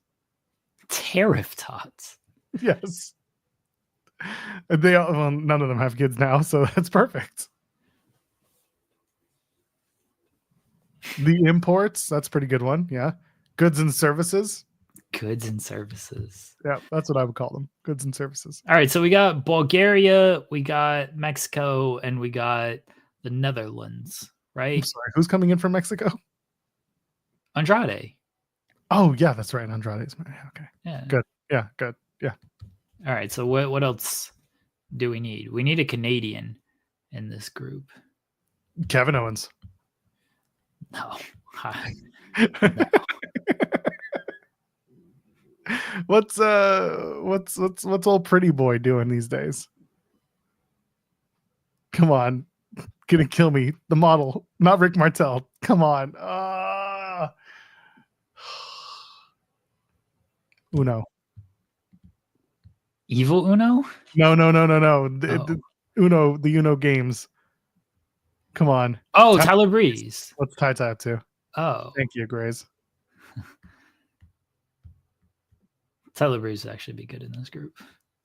B: Tariff Tots.
A: Yes. None of them have kids now, so that's perfect. The Imports. That's a pretty good one. Yeah. Goods and Services.
B: Goods and Services.
A: Yeah, that's what I would call them. Goods and Services.
B: All right, so we got Bulgaria, we got Mexico, and we got the Netherlands, right?
A: I'm sorry, who's coming in from Mexico?
B: Andrade.
A: Oh yeah, that's right. Andrade's. Okay.
B: Yeah.
A: Good. Yeah. Good. Yeah.
B: All right. So what else do we need? We need a Canadian in this group.
A: Kevin Owens.
B: No.
A: What's old pretty boy doing these days? Come on, gonna kill me. The model, not Rick Martel. Come on. Uno.
B: Evil Uno?
A: No. Uno, the Uno games. Come on.
B: Oh, Tyler Breeze.
A: What's Ty Ty up to?
B: Oh.
A: Thank you, Grays.
B: Tyler Breeze would actually be good in this group.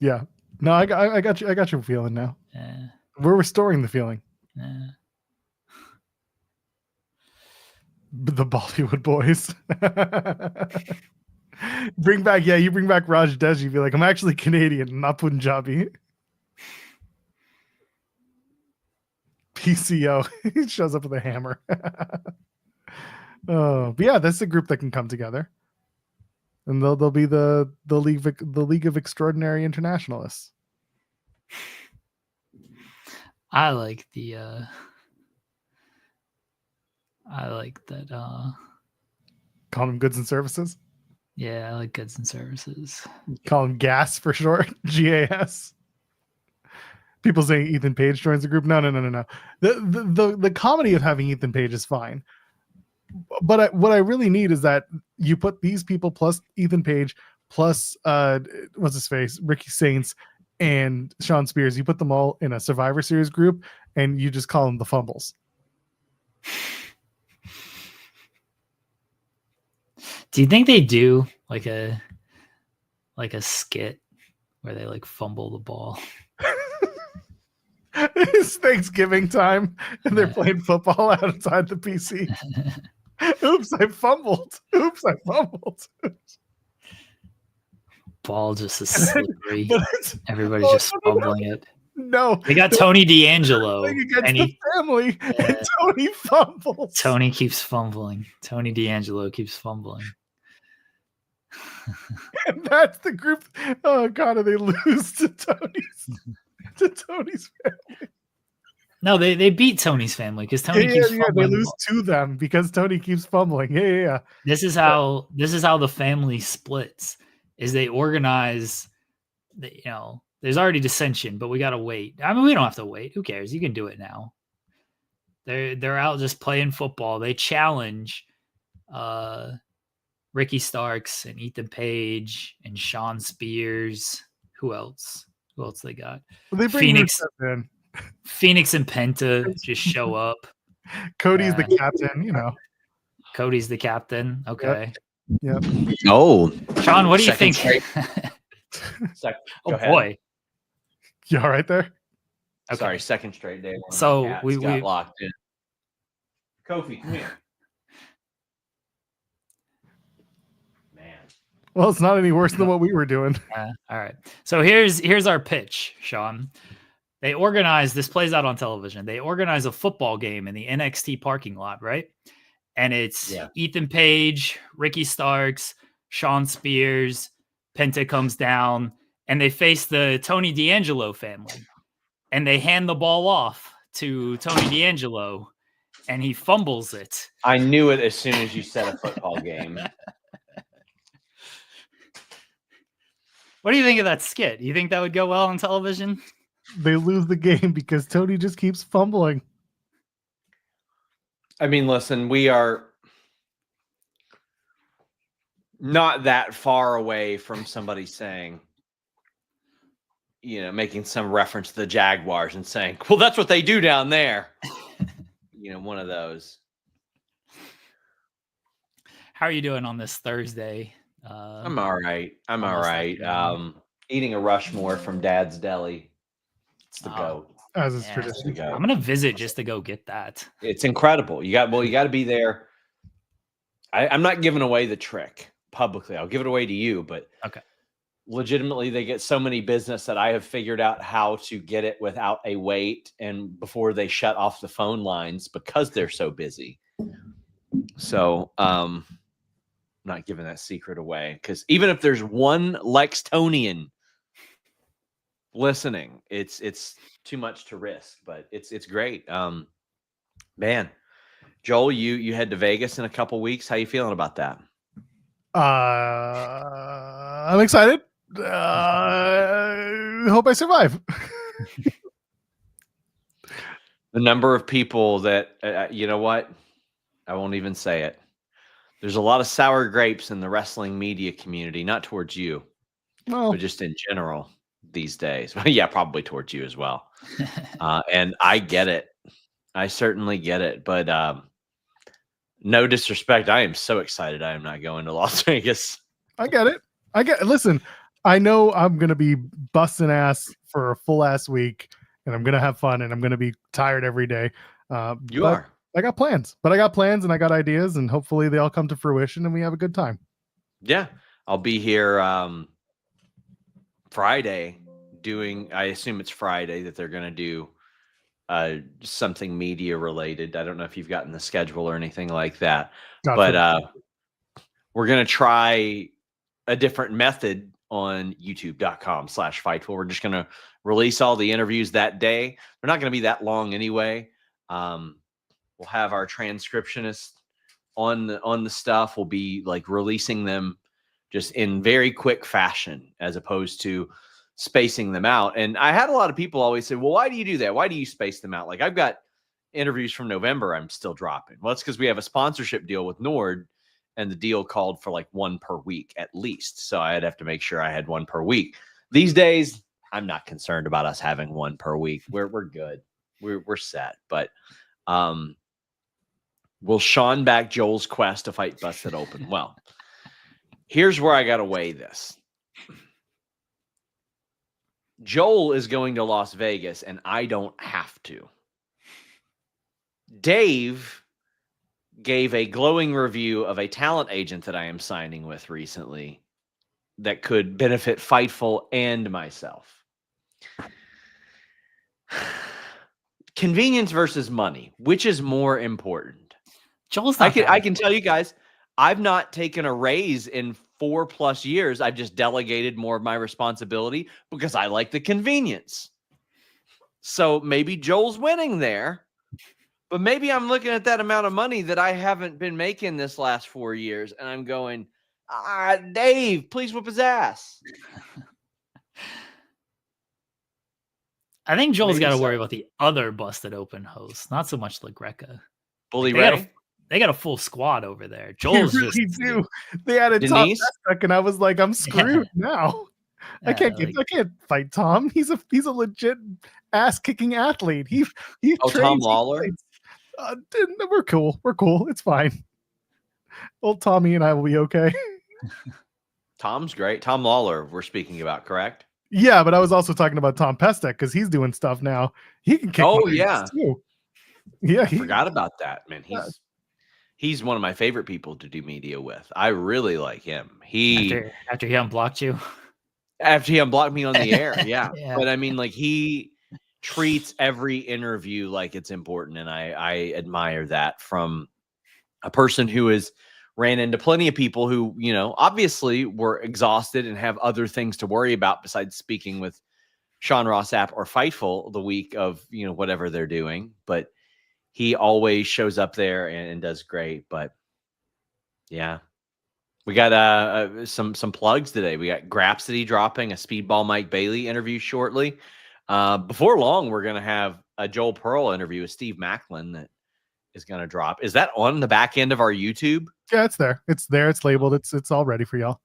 A: Yeah. No, I got you. I got your feeling now.
B: Yeah.
A: We're restoring the feeling.
B: Yeah.
A: The Bollywood boys. You bring back Raj Deji. Be like, I'm actually Canadian, not Punjabi. PCO. He shows up with a hammer. Oh, but yeah, that's a group that can come together, and they'll be the League of Extraordinary Internationalists.
B: I like that.
A: Call them goods and services.
B: Yeah, I like goods and services.
A: Call them GAS for short. GAS. People saying Ethan Page joins the group. No. The comedy of having Ethan Page is fine. But what I really need is that you put these people plus Ethan Page plus what's his face, Ricky Saints and Sean Spears. You put them all in a Survivor Series group, and you just call them the Fumbles.
B: Do you think they do like a skit where they like fumble the ball?
A: It's Thanksgiving time, and they're playing football outside the PC. Oops, I fumbled.
B: Ball just is slippery. Everybody's just fumbling it.
A: No,
B: they got Tony D'Angelo
A: and the family, and Tony fumbles.
B: Tony keeps fumbling. Tony D'Angelo keeps fumbling.
A: And that's the group. Oh God, and they lose to Tony's family.
B: No, they beat Tony's family because Tony keeps fumbling.
A: They lose to them because Tony keeps fumbling. Yeah.
B: This is how the family splits. Is they organize. There's already dissension, but we gotta wait. I mean, we don't have to wait. Who cares? You can do it now. They're out just playing football. They challenge Ricky Starks and Ethan Page and Sean Spears. Who else? Who else they got?
A: Well, they bring
B: Phoenix
A: in.
B: Phoenix and Penta just show up.
A: Cody's the captain,
B: Cody's the captain. Okay.
A: Yep.
D: Oh,
B: Sean, what do you think?
D: Go ahead.
B: Boy.
A: You all right there?
D: Okay. Sorry, second straight day.
B: So we
D: got locked in. Kofi, come here. Man.
A: Well, it's not any worse than what we were doing.
B: All right. So here's our pitch, Sean. This plays out on television. They organize a football game in the NXT parking lot, right? And it's Ethan Page, Ricky Starks, Sean Spears, Penta comes down, and they face the Tony D'Angelo family. And they hand the ball off to Tony D'Angelo, and he fumbles it.
D: I knew it as soon as you said a football game.
B: What do you think of that skit? Do you think that would go well on television?
A: They lose the game because Tony just keeps fumbling.
D: I mean, listen, we are not that far away from somebody saying, making some reference to the Jaguars and saying, well, that's what they do down there. One of those.
B: How are you doing on this Thursday?
D: I'm all right. Eating a Rushmore from Dad's Deli. It's the GOAT.
A: As is tradition.
B: I'm gonna visit just to go get that.
D: It's incredible. You got to be there. I'm not giving away the trick publicly. I'll give it away to you, but
B: okay.
D: Legitimately, they get so many business that I have figured out how to get it without a wait and before they shut off the phone lines because they're so busy. So not giving that secret away, because even if there's one Lextonian listening, it's too much to risk, but it's great. Man, Joel, you head to Vegas in a couple weeks. How you feeling about that?
A: I'm excited. Hope I survive.
D: The number of people that you know what? I won't even say it. There's a lot of sour grapes in the wrestling media community, not towards you, but just in general these days. Yeah, probably towards you as well. And I get it. I certainly get it. But no disrespect. I am so excited I am not going to Las Vegas.
A: I get it. Listen, I know I'm going to be busting ass for a full ass week, and I'm going to have fun, and I'm going to be tired every day.
D: You are.
A: I got plans, and I got ideas, and hopefully they all come to fruition and we have a good time.
D: Yeah. I'll be here Friday I assume it's Friday that they're going to do something media related. I don't know if you've gotten the schedule or anything like that, but we're going to try a different method on youtube.com/Fightful. We're just going to release all the interviews that day. They're not going to be that long anyway. We'll have our transcriptionist on the stuff. We'll be like releasing them just in very quick fashion, as opposed to spacing them out. And I had a lot of people always say, well, why do you do that? Why do you space them out? Like, I've got interviews from November I'm still dropping. Well, it's because we have a sponsorship deal with Nord, and the deal called for like one per week at least. So I'd have to make sure I had one per week. These days, I'm not concerned about us having one per week. We're good. We're set. But will Sean back Joel's quest to fight Busted Open? Well, here's where I got to weigh this. Joel is going to Las Vegas, and I don't have to. Dave gave a glowing review of a talent agent that I am signing with recently that could benefit Fightful and myself. Convenience versus money. Which is more important?
B: Joel's
D: I can tell you guys, I've not taken a raise in 4+ years. I've just delegated more of my responsibility because I like the convenience. So maybe Joel's winning there, but maybe I'm looking at that amount of money that I haven't been making this last 4 years, and I'm going, Dave, please whip his ass.
B: I think Joel's got to worry about the other Busted Open hosts, not so much LaGreca.
D: Bully Ray?
B: They got a full squad over there. Joel's
A: really
B: just
A: do. They had a
D: Denise?
A: Tom, and I was like, I'm screwed now.
B: Yeah,
A: I can't fight Tom. He's a legit ass kicking athlete. He
D: Tom Lawler.
A: We're cool. It's fine. Old Tommy and I will be okay.
D: Tom's great. Tom Lawler, we're speaking about, correct?
A: Yeah, but I was also talking about Tom Pestek because he's doing stuff now. He can kick.
D: Oh yeah,
A: too. Yeah.
D: I forgot about that, man. He's one of my favorite people to do media with. I really like him.
B: After he unblocked you.
D: After he unblocked me on the air, yeah.
B: Yeah.
D: But I mean, like, he treats every interview like it's important, and I admire that from a person who has ran into plenty of people who, obviously were exhausted and have other things to worry about besides speaking with Sean Ross Sapp or Fightful the week of, whatever they're doing. But he always shows up there and does great. But yeah, we got some plugs today. We got Grapsity dropping a Speedball Mike Bailey interview shortly. Before long, we're going to have a Joel Pearl interview with Steve Macklin that is going to drop. Is that on the back end of our YouTube?
A: Yeah, it's there. It's labeled. It's all ready for y'all.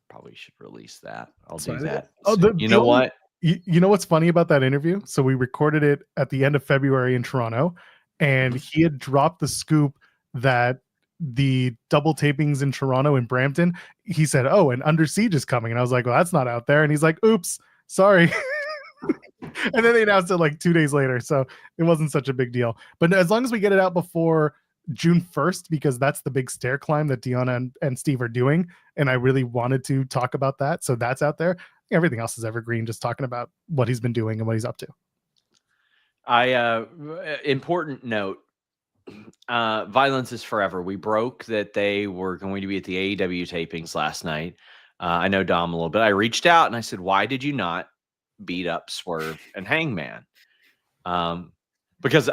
D: Probably should release that. I'll do that.
A: Oh,
D: what?
A: You know what's funny about that interview? So we recorded it at the end of February in Toronto, and he had dropped the scoop that the double tapings in Toronto and Brampton, he said, "Oh, and Under Siege is coming." And I was like, "Well, that's not out there." And he's like, "Oops, sorry." And then they announced it like 2 days later, so it wasn't such a big deal. But as long as we get it out before June 1st, because that's the big stair climb that Deanna and Steve are doing, and I really wanted to talk about that, so that's out there. Everything else is evergreen, just talking about what he's been doing and what he's up to.
D: Important note, Violence is Forever. We broke that they were going to be at the AEW tapings last night. I know Dom a little bit. I reached out and I said, why did you not beat up Swerve and Hangman? Because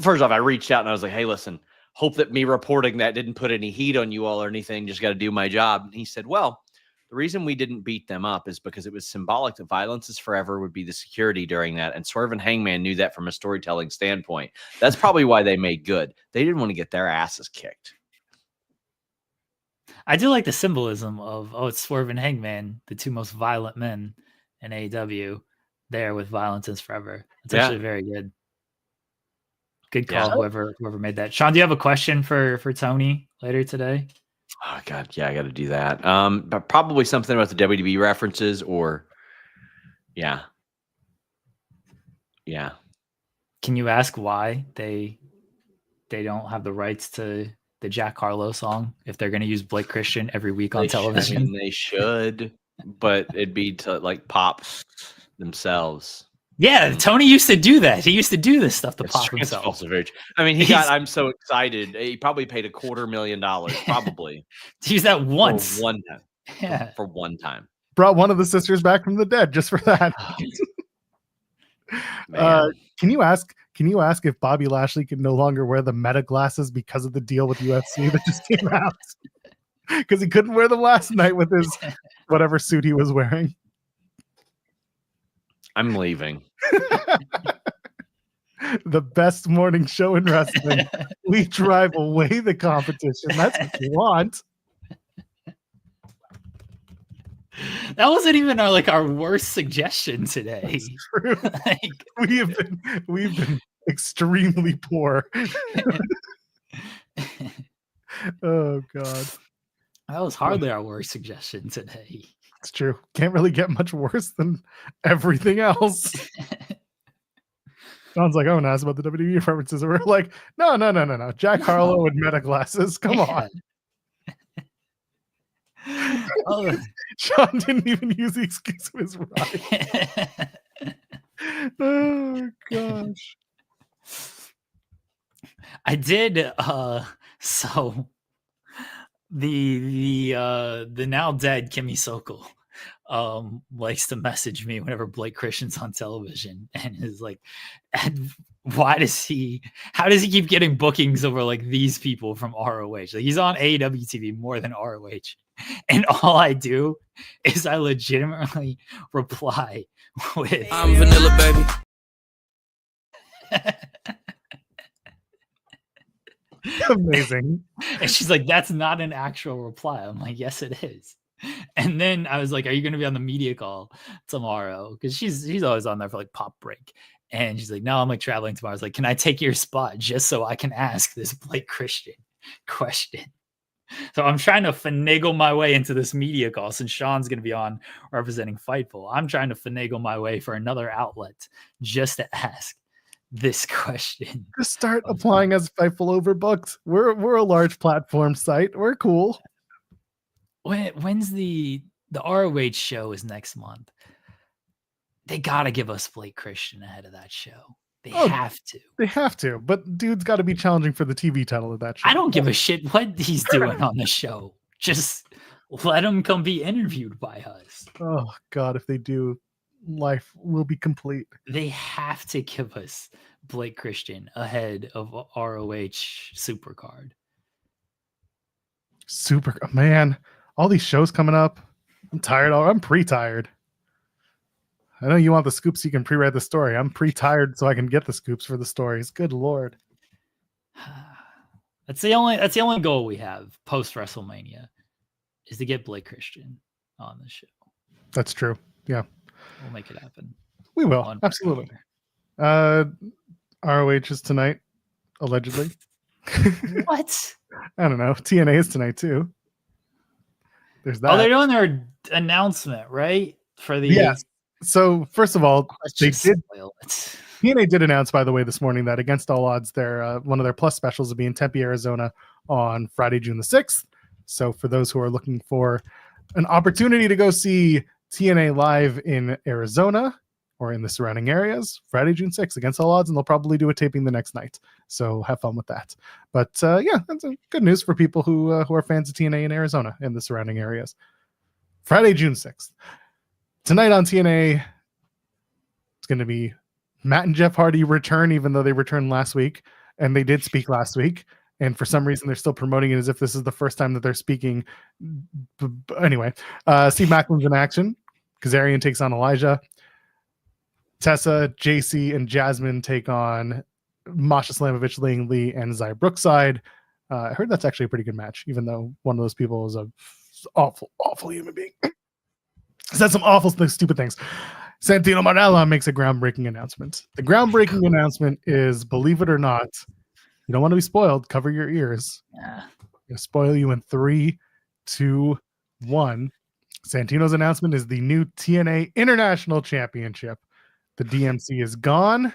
D: first off, I reached out and I was like, hey, listen, hope that me reporting that didn't put any heat on you all or anything. Just got to do my job. And he said, well, the reason we didn't beat them up is because it was symbolic that Violence is Forever would be the security during that. And Swerve and Hangman knew that from a storytelling standpoint. That's probably why they made good. They didn't want to get their asses kicked.
B: I do like the symbolism of, it's Swerve and Hangman, the two most violent men in AEW, there with Violence is Forever. It's actually very good. Good call, whoever made that. Sean, do you have a question for Tony later today?
D: Oh God, yeah, I got to do that. But probably something about the WWE references, or yeah.
B: Can you ask why they don't have the rights to the Jack Harlow song if they're going to use Blake Christian every week on television?
D: I mean, they should, but it'd be to like pop themselves.
B: Yeah, Tony used to do that. He used to do this stuff to pop himself.
D: Also very true. I mean, I'm so excited. He probably paid $250,000 probably
B: to use that once.
D: For one time. Yeah. For one time.
A: Brought one of the sisters back from the dead just for that. Can you ask if Bobby Lashley can no longer wear the meta glasses because of the deal with UFC that just came out? Because he couldn't wear them last night with his whatever suit he was wearing.
D: I'm leaving.
A: The best morning show in wrestling. We drive away the competition. That's what you want.
B: That wasn't even our worst suggestion today.
A: That's true. We've been extremely poor. Oh God.
B: That was hardly our worst suggestion today.
A: It's true. Can't really get much worse than everything else. Sounds like Owen asked about the WWE references. And we're like, no. Jack Harlow and meta glasses. Come on. Sean didn't even use the excuse of his ride. Oh gosh.
B: I did so the now dead Kimmy Sokol likes to message me whenever Blake Christian's on television and is like, how does he keep getting bookings over like these people from ROH? Like, he's on AEW TV more than ROH. And all I do is I legitimately reply with,
E: I'm vanilla, baby.
A: Amazing.
B: And she's like, that's not an actual reply. I'm like, yes, it is. And then I was like, are you going to be on the media call tomorrow? Because she's always on there for like pop break. And she's like, no, I'm like traveling tomorrow. I was like, can I take your spot just so I can ask this Blake Christian question? So I'm trying to finagle my way into this media call since Sean's going to be on representing Fightful. I'm trying to finagle my way for another outlet just to ask this question.
A: Just start applying as Fightful overbooked. We're a large platform site. We're cool.
B: When's the ROH show is next month? They got to give us Blake Christian ahead of that show. They have to.
A: They have to. But dude's got to be challenging for the TV title of that show.
B: I don't give a shit what he's doing on the show. Just let him come be interviewed by us.
A: Oh, God. If they do, life will be complete.
B: They have to give us Blake Christian ahead of ROH Supercard.
A: Man, all these shows coming up. I'm tired. I'm pre-tired. I know you want the scoops so you can pre-write the story. I'm pre-tired so I can get the scoops for the stories. Good Lord.
B: That's the only goal we have post WrestleMania is to get Blake Christian on the show.
A: That's true. Yeah.
B: We'll make it happen.
A: We will. Absolutely. ROH is tonight, allegedly.
B: What?
A: I don't know. TNA is tonight too. There's that.
B: Oh, they're doing their announcement, right? For the
A: Yes. So first of all, TNA did announce, by the way, this morning that Against All Odds, their one of their plus specials will be in Tempe, Arizona on Friday, June the 6th. So for those who are looking for an opportunity to go see TNA live in Arizona or in the surrounding areas, Friday, June 6th against all odds, and they'll probably do a taping the next night. So have fun with that. But yeah, that's good news for people who are fans of TNA in Arizona and the surrounding areas. Friday, June 6th. Tonight on TNA, it's going to be Matt and Jeff Hardy return, even though they returned last week, and they did speak last week. And for some reason, they're still promoting it as if this is the first time that they're speaking. Anyway, Steve Macklin's in action. Zarian takes on Elijah. Tessa, JC, and Jasmine take on Masha Slamovich, Ling Lee, and Zaya Brookside. I heard that's actually a pretty good match, even though one of those people is a awful, awful human being. Said some awful, stupid things. Santino Marella makes a groundbreaking announcement. The groundbreaking announcement is, believe it or not, you don't want to be spoiled. Cover your ears.
B: Yeah.
A: I'll spoil you in 3, 2, 1. Santino's announcement is the new TNA International Championship. The DMC is gone,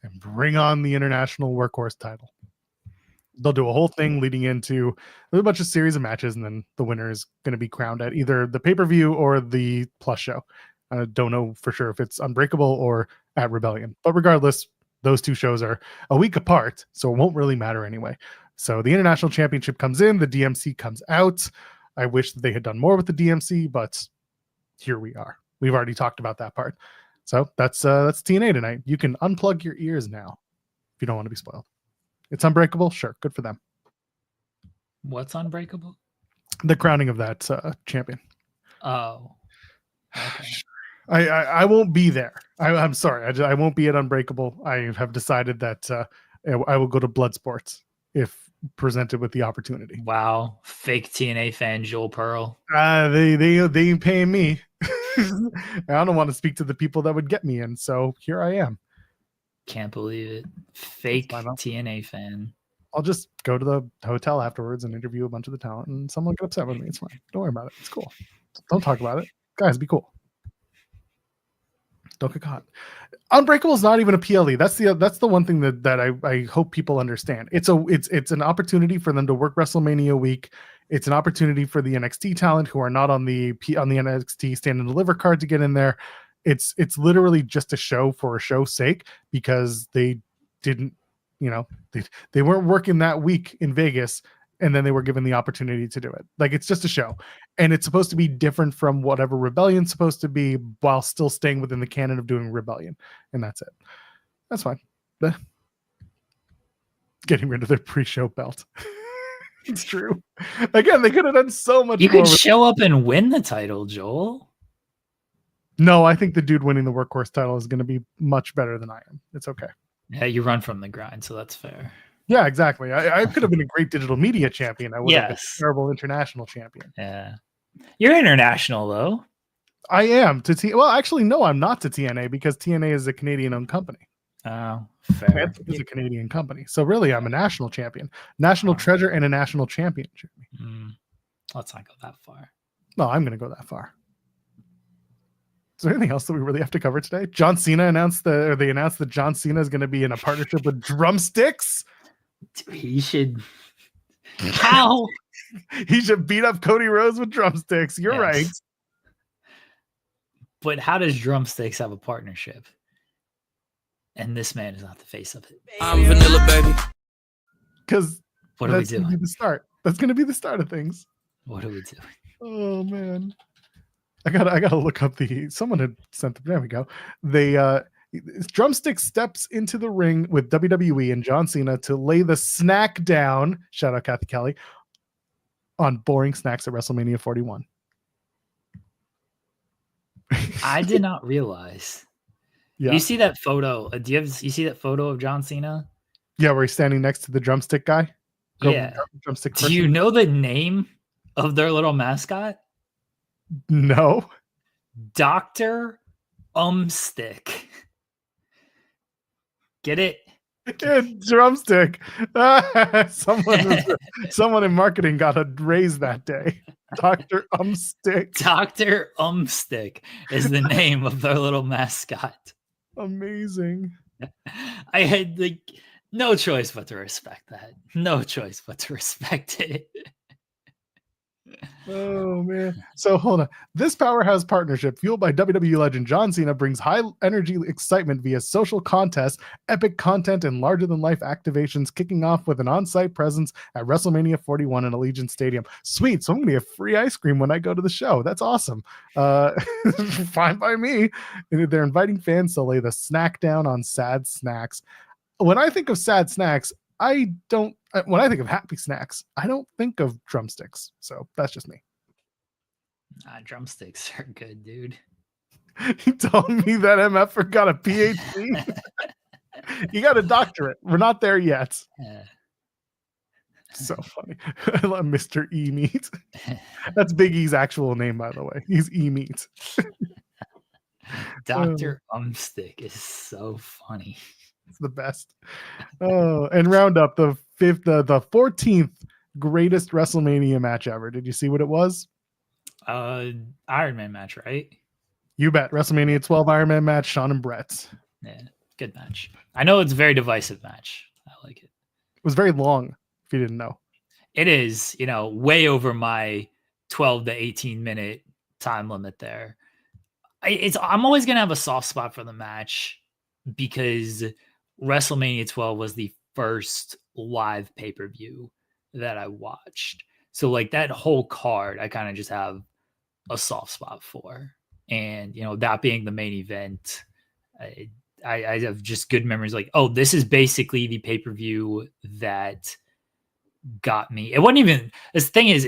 A: and bring on the International Workhorse title. They'll do a whole thing leading into a bunch of series of matches, and then the winner is going to be crowned at either the pay-per-view or the Plus show. I don't know for sure if it's Unbreakable or at Rebellion, but regardless, those two shows are a week apart, so it won't really matter anyway. So the International Championship comes in, the DMC comes out. I wish that they had done more with the DMC, but here we are. We've already talked about that part. So that's TNA tonight. You can unplug your ears now if you don't want to be spoiled. It's Unbreakable, sure, good for them.
B: What's Unbreakable?
A: The crowning of that champion.
B: Oh, okay.
A: I won't be there. I'm sorry. I won't be at Unbreakable. I have decided that I will go to Bloodsport if presented with the opportunity.
B: Wow. Fake TNA fan Joel Pearl.
A: They ain't paying me. I don't want to speak to the people that would get me in. So here I am.
B: Can't believe it. Fake TNA fan.
A: I'll just go to the hotel afterwards and interview a bunch of the talent, and someone get upset with me. It's fine. Don't worry about it. It's cool. Don't talk about it. Guys, be cool. Don't get caught. Unbreakable is not even a PLE. That's the one thing that I hope people understand. It's an opportunity for them to work WrestleMania week. It's an opportunity for the NXT talent who are not on the NXT Stand and Deliver card to get in there. It's literally just a show for a show's sake, because they didn't, they weren't working that week in Vegas, and then they were given the opportunity to do it. Like, it's just a show, and it's supposed to be different from whatever Rebellion's supposed to be, while still staying within the canon of doing Rebellion, and that's it. That's fine. Getting rid of their pre-show belt. It's true. Again, they could have done so much.
B: You could show up and win the title, Joel.
A: No, I think the dude winning the Workhorse title is going to be much better than I am. It's okay.
B: Yeah, you run from the grind, so that's fair.
A: Yeah, exactly. I could have been a great digital media champion. I would have been a terrible international champion.
B: Yeah. You're international, though.
A: I am. Well, actually, no, I'm not to TNA, because TNA is a Canadian-owned company.
B: Oh, fair.
A: It's a Canadian company. So really, I'm a national champion. National treasure and a national champion.
B: Let's not go that far.
A: No, I'm going to go that far. Is there anything else that we really have to cover today? John Cena announced that John Cena is going to be in a partnership with Drumsticks.
B: He should. How?
A: He should beat up Cody Rhodes with Drumsticks. You're right.
B: But how does Drumsticks have a partnership? And this man is not the face of it.
E: I'm vanilla, baby.
A: Because
B: what are we doing?
A: The start. That's going to be the start of things.
B: What are we doing?
A: Oh man, I gotta look up someone had sent. There we go. Drumstick steps into the ring with WWE and John Cena to lay the snack down. Shout out Kathy Kelly on boring snacks at WrestleMania 41.
B: I did not realize. Yeah. You see that photo? You see that photo of John Cena?
A: Yeah, where he's standing next to the drumstick guy.
B: Drumstick person. Do you know the name of their little mascot?
A: No. Dr.
B: Stick. Get it?
A: Drumstick. Someone in marketing got a raise that day. Dr. Stick.
B: Dr. Stick is the name of their little mascot.
A: Amazing.
B: I had no choice but to respect that. No choice but to respect it.
A: Oh man. So hold on. This powerhouse partnership, fueled by WWE legend John Cena, brings high energy excitement via social contests, epic content, and larger than life activations, kicking off with an on-site presence at WrestleMania 41 in Allegiant Stadium. Sweet. So I'm gonna get free ice cream when I go to the show. That's awesome. Fine by me. And they're inviting fans to lay the snack down on sad snacks. When I think of sad snacks, when I think of happy snacks, I don't think of drumsticks. So that's just me.
B: Drumsticks are good, dude.
A: You telling me that MF got a PhD? You got a doctorate. We're not there yet. So funny. I love Mr. E Meat. That's Big E's actual name, by the way. He's E Meat.
B: Dr. Umstick is so funny.
A: It's the best. Oh, and round up the 14th greatest WrestleMania match ever. Did you see what it was?
B: Iron Man match, right?
A: You bet. WrestleMania 12 Iron Man match, Shawn and Brett.
B: Yeah, good match. I know it's a very divisive match. I like it.
A: It was very long, if you didn't know.
B: It is, way over my 12 to 18 minute time limit there. I'm always going to have a soft spot for the match because WrestleMania 12 was the first live pay-per-view that I watched. So like that whole card, I kind of just have a soft spot for. And, that being the main event, I have just good memories. Like, oh, this is basically the pay-per-view that got me. It wasn't even, the thing is,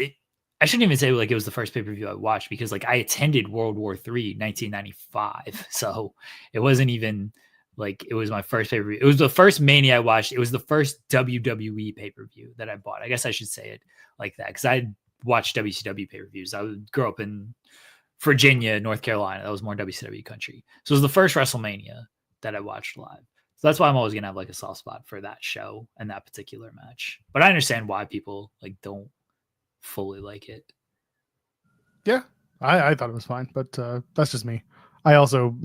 B: I shouldn't even say like it was the first pay-per-view I watched because like I attended World War III 1995. So it wasn't even like it was my first pay-per-view. It was the first Mania I watched. It was the first WWE pay-per-view that I bought. I guess I should say it like that because I watched WCW pay-per-views. I would grow up in Virginia, North Carolina. That was more WCW country. So it was the first WrestleMania that I watched live. So that's why I'm always going to have like a soft spot for that show and that particular match. But I understand why people like don't fully like it.
A: Yeah, I thought it was fine, but that's just me. I also,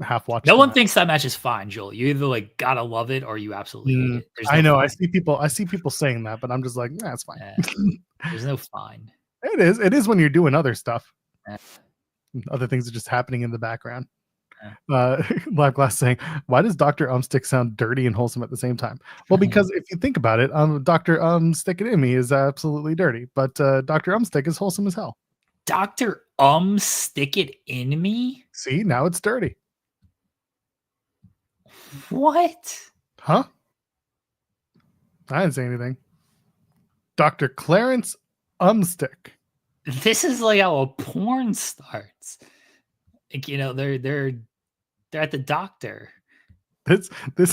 A: half watched.
B: No one thinks that match is fine, Joel. You either like gotta love it or you absolutely hate it.
A: I know. Fine. I see people saying that, but I'm just like, nah, it's fine.
B: There's no fine.
A: It is when you're doing other stuff. Other things are just happening in the background. Black Glass saying, why does Dr. Umstick sound dirty and wholesome at the same time? Well, because if you think about it, Dr. Stick It In Me is absolutely dirty, but Dr. Umstick is wholesome as hell.
B: Dr. Stick It In Me?
A: See, now it's dirty.
B: What?
A: Huh? I didn't say anything. Dr. Clarence Umstick.
B: This is like how a porn starts. Like, they're at the doctor.
A: This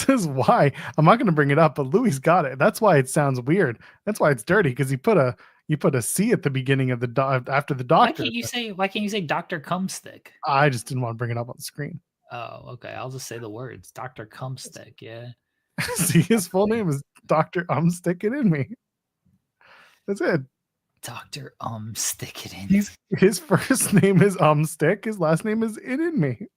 A: is why I'm not going to bring it up, but Louis got it. That's why it sounds weird. That's why it's dirty because you put a C at the beginning of the after the doctor.
B: Why can't you say Dr. Cumstick?
A: I just didn't want to bring it up on the screen.
B: Oh, okay. I'll just say the words. Dr. Cumstick, yeah.
A: See, his full name is Dr. Stick It In Me. That's it.
B: Dr. Stick It In Me.
A: His first name is Stick. His last name is It In Me.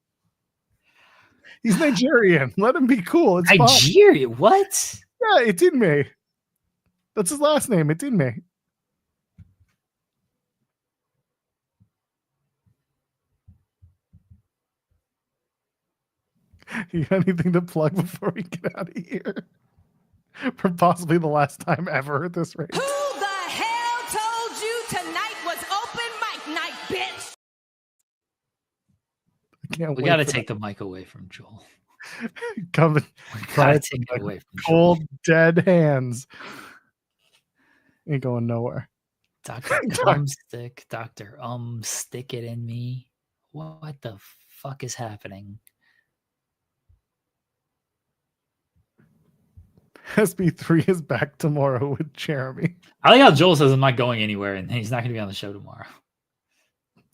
A: He's Nigerian. Let him be cool. It's
B: Nigeria?
A: Fun.
B: What?
A: Yeah, It's In Me. That's his last name. It's In Me. You got anything to plug before we get out of here? For possibly the last time ever at this rate.
E: Who the hell told you tonight was open mic night, bitch?
B: We got to take the mic away from Joel.
A: Coming.
B: Gotta take it away from
A: cold, dead hands. Ain't going nowhere.
B: Dr. Stick, Dr. Stick It In Me. What the fuck is happening?
A: SB3 is back tomorrow with Jeremy.
B: I like how Joel says I'm not going anywhere and he's not going to be on the show tomorrow.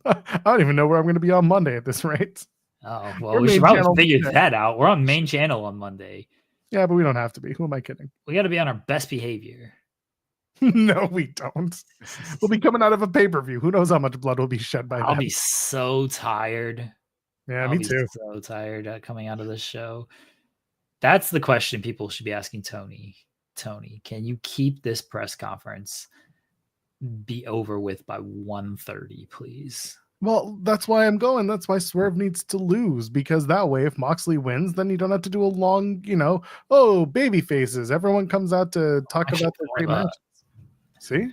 A: I don't even know where I'm going to be on Monday at this rate.
B: Oh, well, we should probably figure that out. We're on main channel on Monday.
A: Yeah, but we don't have to be. Who am I kidding?
B: We got to be on our best behavior.
A: No, we don't. We'll be coming out of a pay-per-view. Who knows how much blood will be shed by
B: I'll
A: then.
B: be so tired.
A: Yeah, me too.
B: So tired coming out of this show. That's the question people should be asking Tony. Tony, can you keep this press conference be over with by 1:30, please.
A: Well, that's why I'm going. That's why Swerve needs to lose, because that way, if Moxley wins, then you don't have to do a long, baby faces. Everyone comes out to talk about their great matches. See?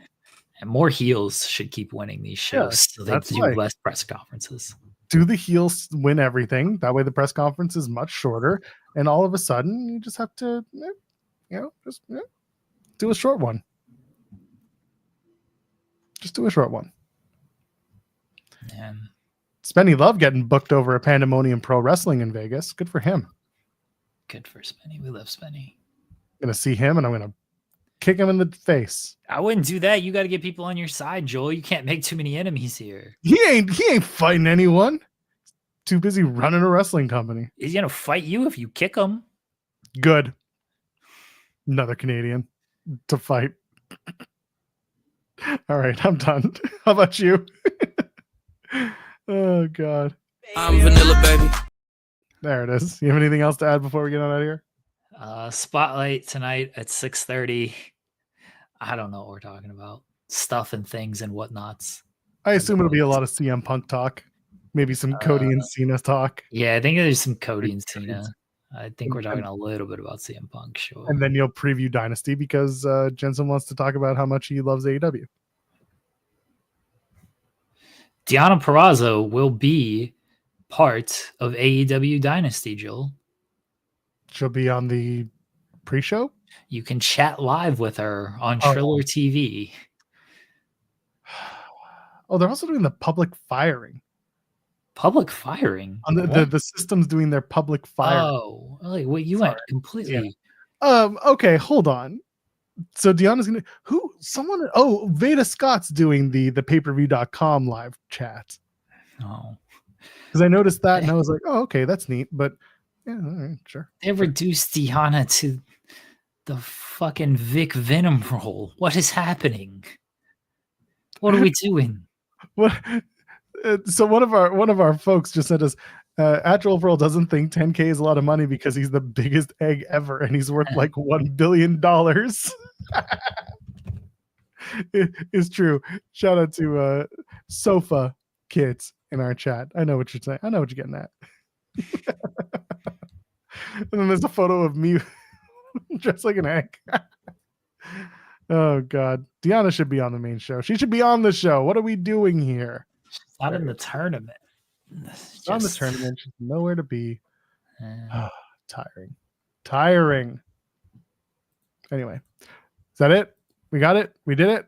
B: And more heels should keep winning these shows, so they do less press conferences.
A: Do the heels win everything? That way the press conference is much shorter, and all of a sudden you just have to, do a short one. Just do a short one.
B: Man.
A: Spenny Love getting booked over at Pandemonium Pro Wrestling in Vegas. Good for him.
B: Good for Spenny. We love Spenny.
A: I'm going to see him, and I'm going to kick him in the face.
B: I wouldn't do that. You got to get people on your side, Joel. You can't make too many enemies here.
A: He ain't fighting anyone. Too busy running a wrestling company.
B: He's going to fight you if you kick him.
A: Good. Another Canadian to fight. All right, I'm done. How about you? Oh, God.
F: I'm vanilla, baby.
A: There it is. You have anything else to add before we get on out of here?
B: Spotlight tonight at 6:30. I don't know what we're talking about. Stuff and things and whatnots.
A: I assume it'll be a lot of CM Punk talk. Maybe some Cody and Cena talk.
B: Yeah, I think there's some Cody and Cena. I think we're talking a little bit about CM Punk, sure.
A: And then you'll preview Dynasty because Jensen wants to talk about how much he loves AEW.
B: Deonna Purrazzo will be part of AEW Dynasty, Joel.
A: She'll be on the pre-show?
B: You can chat live with her on Triller TV.
A: Oh, they're also doing the public firing.
B: Public firing?
A: On the system's doing their public firing.
B: Oh, wait, you went completely.
A: Yeah. Okay, hold on. So Deanna's gonna Veda Scott's doing the pay-per-view.com live chat.
B: Oh.
A: Because I noticed that and I was like, oh, okay, that's neat. But yeah, all right, sure.
B: They reduced Deonna to the fucking Vic Venom role. What is happening? What are we doing?
A: What? So one of our folks just said us, Actual Pearl doesn't think 10K is a lot of money because he's the biggest egg ever and he's worth like $1 billion. It's true. Shout out to Sofa Kids in our chat. I know what you're saying. I know what you're getting at. And then there's a photo of me dressed like an egg. Oh, God. Deonna should be on the main show. She should be on the show. What are we doing here?
B: She's not in the tournament.
A: She's on the tournament. She's nowhere to be. Tiring. Anyway. Is that it? We got it? We did it?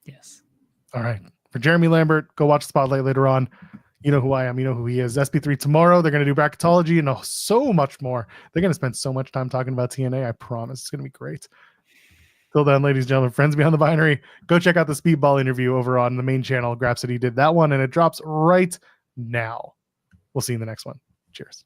B: Yes.
A: All right. For Jeremy Lambert, go watch Spotlight later on. You know who I am. You know who he is. SP3 tomorrow. They're going to do bracketology and so much more. They're going to spend so much time talking about TNA. I promise. It's going to be great. Till then, ladies and gentlemen, friends behind the binary, go check out the Speedball interview over on the main channel. Grapsody did that one, and it drops right now. We'll see you in the next one. Cheers.